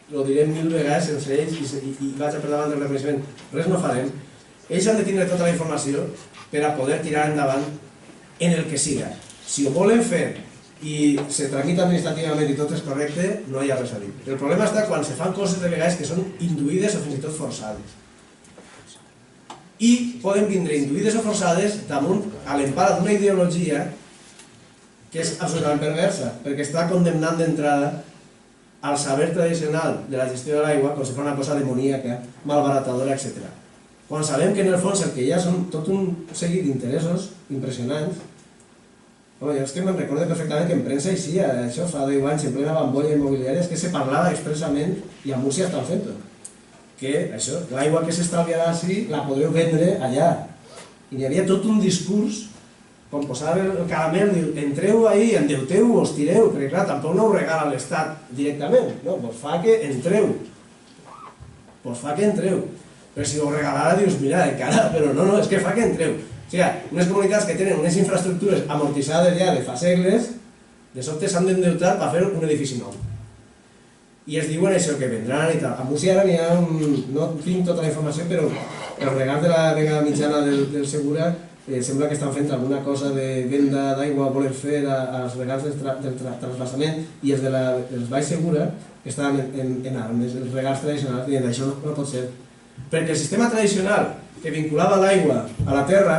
ho direm 1000 vegades sense ells i vaig per davant del reconeixement, res no farem, ells han de tindre tota la informació per a poder tirar endavant en el que siga. Si ho volen fer i se tramita administrativament i tot és correcte, no hi ha res a dir. El problema està quan se fan coses de vegades que són induïdes o fins i tot forçades. I poden vindre induïdes o forçades damunt a l'empara d'una ideologia que és absolutament perversa, perquè està condemnant d'entrada al saber tradicional de la gestió de l'aigua com si fos una cosa demoníaca, malbaratadora, etc. Quan sabem que en el fons el que hi ha són tot un seguit d'interessos impressionants. Jo és que me'n recordo perfectament que en premsa així, això fa 10 anys, en plena bombolla immobiliària, és que se parlava expressament, i a Múrcia estan fent-ho, que això, l'aigua que s'estalviarà així la podreu vendre allà. I hi havia tot un discurs, com posar el caramel, diu, entreu ahí, endeuteu o us tireu, perquè clar, tampoc no ho regala l'Estat directament, no, doncs fa que entreu. Però si ho regalara dius, mira, encara, però no, és que fa que entreu. O sigui, unes comunitats que tenen unes infraestructures amortitzades ja de fa segles, De sobte s'han d'endeutar per fer un edifici nou. I es diuen això, que vendran i tal. A Múrcia ara n'hi ha no tinc tota la informació, però els regants de la vegada mitjana del Segura sembla que estan fent alguna cosa de venda d'aigua, volen fer als regants del transvasament, i els dels Baix Segura estan en armes, els regants tradicionals, dient això no pot ser. Perquè el sistema tradicional que vinculava l'aigua a la terra,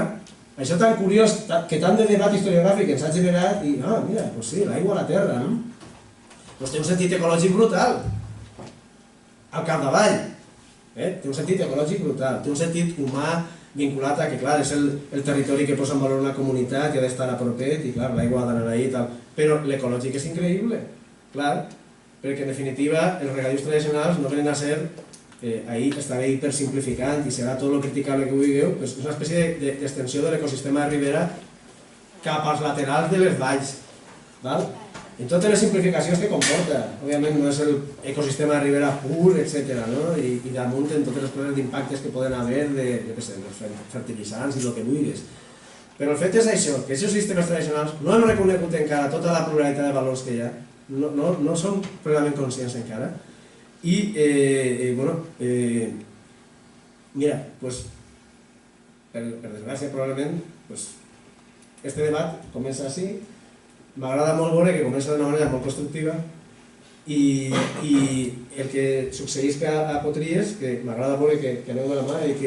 això tan curiós, que tant de debat historiogràfic ens ha generat, i mira, doncs sí, l'aigua a la terra, no? Doncs té un sentit ecològic brutal, al capdavall, té un sentit ecològic brutal, té un sentit humà vinculat a que, clar, és el territori que posa en valor una comunitat i ha d'estar a propet, i clar, l'aigua ha d'anar ahí i tal, però l'ecològic és increïble, clar, perquè en definitiva els regadius tradicionals no venen a ser, ahí estaré hipersimplificant i serà tot el criticable que vulgueu, és una espècie d'extensió de l'ecosistema de Ribera cap als laterals de les valls, en totes les simplificacions que comporta. Òbviament no és l'ecosistema de Ribera pur, etc. I damunt en totes les coses d'impactes que poden haver de fertilitzants i el que vulguis. Però el fet és això, que aquests sistemes tradicionals no hem reconegut encara tota la pluralitat de valors que hi ha, no som plenament conscients encara. I, mira, per desgràcia probablement, este debat comença així. M'agrada molt veure que comença d'una manera molt constructiva i el que succeeix a Potries, que m'agrada veure que aneu de la mà i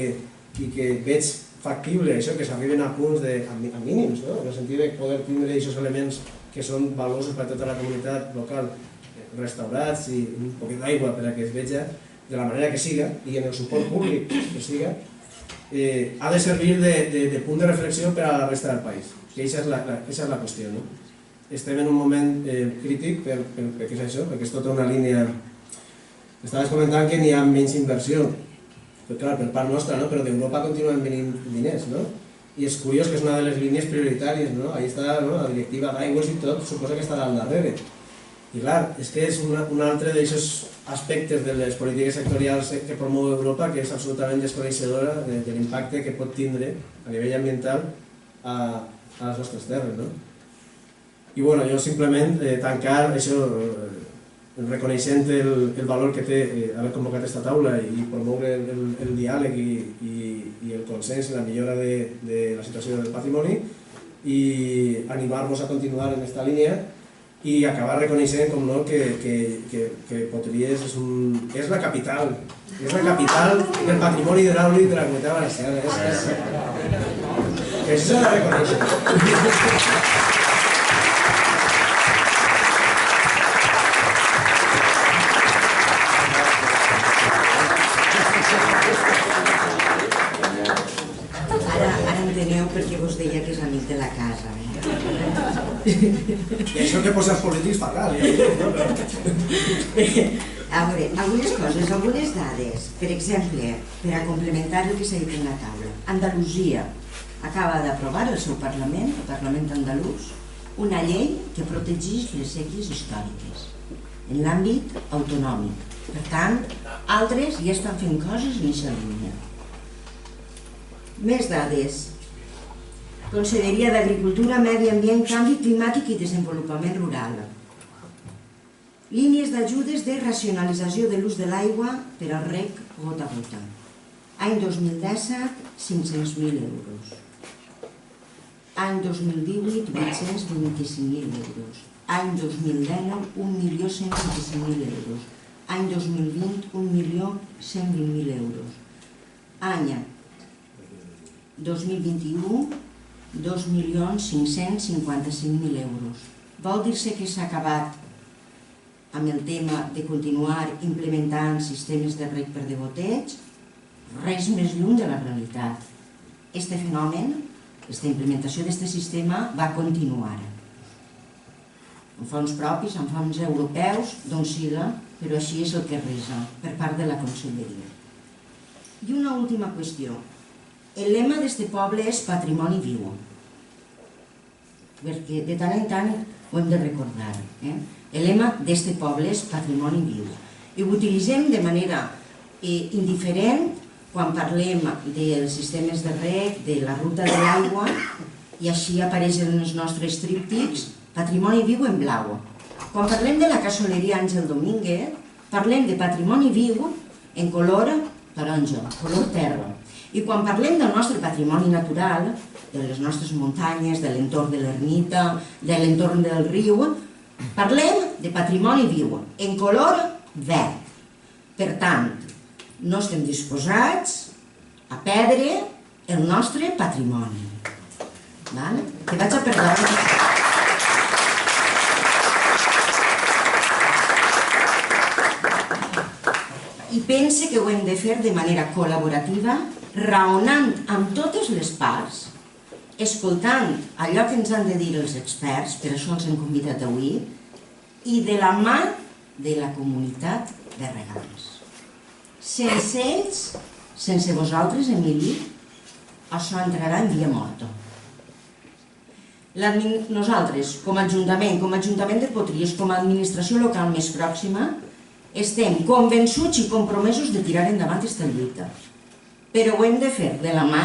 que veig factible això, que s'arriben a punts a mínims, en el sentit de poder tindre aquests elements que són valuosos per a tota la comunitat local, restaurats i un poquet d'aigua per a que es veja de la manera que siga i en el suport públic que siga, ha de servir de punt de reflexió per a la resta del país. Aquesta és la qüestió. Estem en un moment crític perquè és això, perquè és tota una línia. Estaves comentant que n'hi ha menys inversió, per part nostra, però d'Europa continuen venint diners, i és curiós que és una de les línies prioritàries, ahí està la directiva d'aigües i tot, suposa que estarà al darrere. I clar, és que és un altre d'aquests aspectes de les polítiques sectorials que promou Europa que és absolutament desconeixedora de l'impacte que pot tindre a nivell ambiental a les nostres terres. I jo simplement tancar això reconeixent el valor que té haver convocat aquesta taula i promoure el diàleg i el consens i la millora de la situació del patrimoni i animar-vos a continuar en aquesta línia i acabar reconeixent, com no, que Potries és la capital del patrimoni hidràulic de la Comunitat Valenciana. Que això s'ha de reconèixer. Perquè vos deia que és amic de la casa. I això que posa els polítics fa cal. A veure, algunes coses, algunes dades. Per exemple, per a complementar el que s'ha dit en la taula, Andalusia acaba d'aprovar el seu Parlament, el Parlament andalús, una llei que protegeix les sèquies històriques en l'àmbit autonòmic. Per tant, altres ja estan fent coses en aquesta línia. Més dades. Conselleria d'Agricultura, Medi Ambient, Canvi Climàtic i Desenvolupament Rural. Línies d'ajudes de racionalització de l'ús de l'aigua per al reg gota a gota. Any 2017, 500.000 euros. Any 2018, 825.000 euros. Any 2019, 1.125.000 euros. Any 2020, 1.120.000 euros. Any 2021, 2.555.000 euros. Vol dir-se que s'ha acabat amb el tema de continuar implementant sistemes de reg per degoteig? Res més lluny de la realitat. Este fenomen, aquesta implementació d'aquest sistema va continuar. Amb fons propis, amb fons europeus, d'on siga, però així és el que resa per part de la Conselleria. I una última qüestió. El lema d'aquest poble és patrimoni viu, perquè de tant en tant ho hem de recordar. El lema d'aquest poble és patrimoni viu. I ho utilitzem de manera indiferent quan parlem dels sistemes de reg, de la ruta de l'aigua, i així apareixen els nostres tríptics patrimoni viu en blau. Quan parlem de la cassoleria Àngel Domínguez, parlem de patrimoni viu en color taronja, color terra. I quan parlem del nostre patrimoni natural, de les nostres muntanyes, de l'entorn de l'ermita, de l'entorn del riu, parlem de patrimoni viu en color verd. Per tant, no estem disposats a perdre el nostre patrimoni. Que vaig a perdre. I pense que ho hem de fer de manera col·laborativa, raonant amb totes les parts, escoltant allò que ens han de dir els experts, per això els hem convidat avui, i de la mà de la comunitat de regants. Sense ells, sense vosaltres, Emili, això entrarà en via morta. Nosaltres, com a Ajuntament de Potries, com a administració local més pròxima, estem convençuts i compromesos de tirar endavant aquesta lluita. Però ho hem de fer de la mà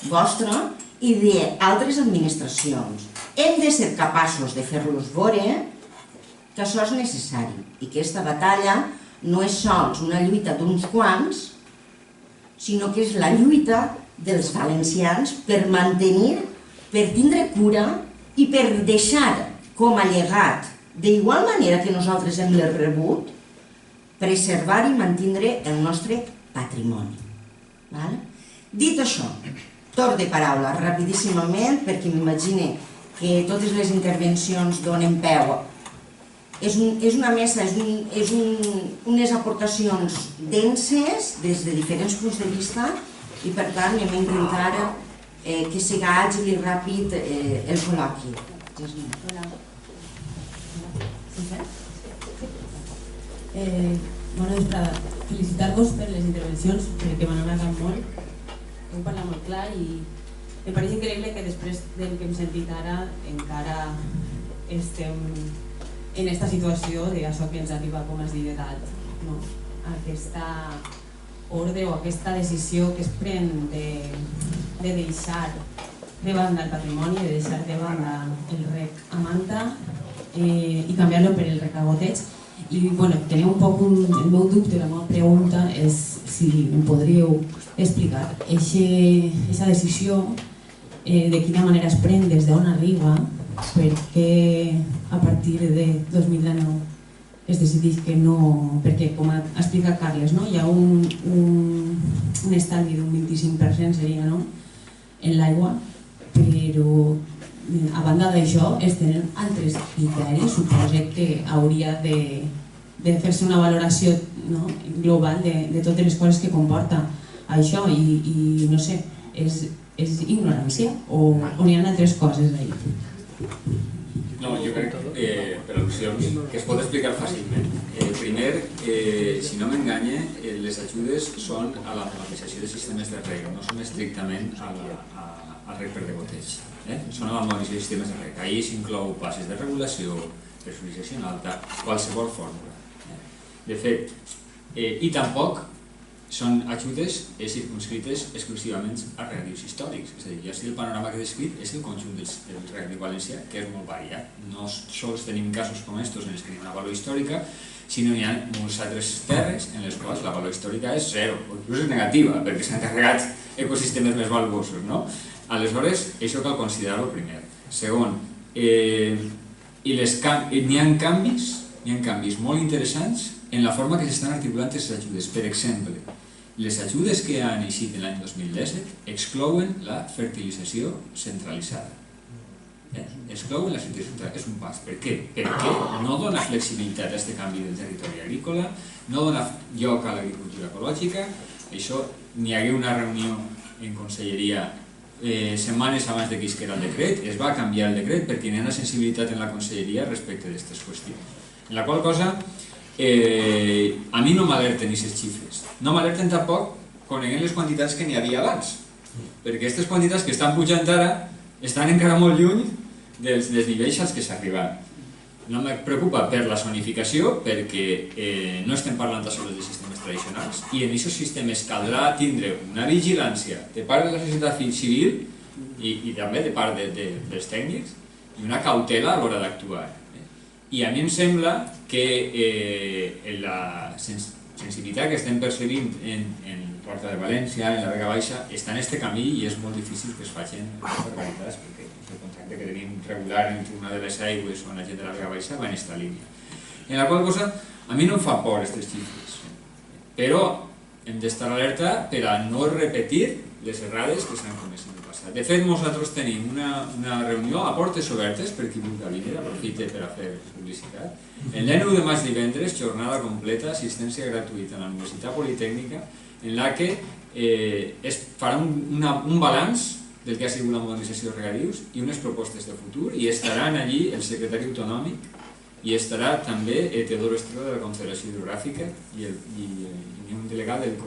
vostra i d'altres administracions. Hem de ser capaços de fer-los veure que això és necessari i que aquesta batalla no és sols una lluita d'uns quants, sinó que és la lluita dels valencians per mantenir, per tindre cura i per deixar com a llegat, d'igual manera que nosaltres hem rebut, preservar i mantindre el nostre patrimoni. Dit això, torn de paraula, rapidíssimament, perquè m'imagine que totes les intervencions donen peu. És una mesa, és unes aportacions denses des de diferents punts de vista i per tant hem d'intentar que sigui àgil i ràpid el col·loqui. Bona vesprada. Felicitar-vos per les intervencions, que m'han agradat molt. Heu parlat molt clar i em pareix increïble que després del que hem sentit ara encara estem en aquesta situació d'això que ens arriba, com has dit, de dalt. Aquesta ordre o aquesta decisió que es pren de deixar de banda el patrimoni, de deixar de banda el rec a manta i canviar-lo per el rec a goteig. I tenia un poc el meu dubte, la meva pregunta és si em podríeu explicar aquesta decisió, de quina manera es pren, des d'on arriba, perquè a partir de 2019 es decideix que no, perquè com ha explicat Carles, hi ha un estalvi d'un 25% seria en l'aigua, però a banda d'això es tenen altres criteris, suposo que hauria de fer-se una valoració global de totes les coses que comporta això i no sé, és ignorància o hi ha altres coses ahí? No, jo crec que per al·lusions que es pot explicar fàcilment. Primer, si no m'enganye, les ajudes són a la normalització de sistemes de reg, no són estrictament al reg per degoteig. Són a la normalització de sistemes de reg. Ahí s'inclou passes de regulació, pressurització en alta, qualsevol fórmula. De fet, i tampoc són ajudes circunscrites exclusivament a regadius històrics. És a dir, jo si el panorama que he descrit és el conjunt del regadiu valencià, que és molt variat. No sols tenim casos com estos en els que hi ha una valor històrica, sinó hi ha moltes altres terres en les quals la valor històrica és zero, o inclús és negativa, perquè s'han carregat ecosistemes més valuosos. Aleshores, això cal considerar-ho primer. Segon, n'hi ha canvis molt interessants en la forma que s'estan articulant les ajudes. Per exemple, les ajudes que han eixit l'any 2017 exclouen la fertilització centralitzada. Exclouen la fertilització centralitzada. És un pas. Per què? Perquè no dona flexibilitat a aquest canvi del territori agrícola, no dona lloc a l'agricultura ecològica. Això, n'hi hagué una reunió en conselleria setmanes abans que isquera el decret, es va canviar el decret perquè hi ha una sensibilitat en la conselleria respecte d'aquestes qüestions. En la qual cosa, a mi no m'alerten aquestes xifres. No m'alerten tampoc coneguent les quantitats que n'hi havia abans, perquè aquestes quantitats que estan pujant ara estan encara molt lluny dels nivells als que s'arriben. No me preocupa per la zonificació, perquè no estem parlant sols de sistemes tradicionals i en aquests sistemes caldrà tindre una vigilància de part de la societat civil i també de part dels tècnics i una cautela a l'hora d'actuar. I a mi em sembla que la sensibilitat que estem percebint en Porta de València, en la Vega Baixa, està en aquest camí i és molt difícil que es facin barbaritats, perquè el contacte que tenim regular entre una de les aigües o la gent de la Vega Baixa va en aquesta línia. En la qual cosa, a mi no em fa por aquestes xifres, però hem d'estar alerta per a no repetir les errades que s'han comès en el passat. De fet, nosaltres tenim una reunió a portes obertes per qui vulgui venir, aprofite per a fer publicitat. El 9 de maig divendres, jornada completa, assistència gratuïta a la Universitat Politècnica, en la que es farà un balanç del que ha sigut la modernització de regadius i unes propostes de futur, i estaran allí el secretari autonòmic i estarà també Teodoro Estrela de la Confederació Hidrogràfica i un delegat del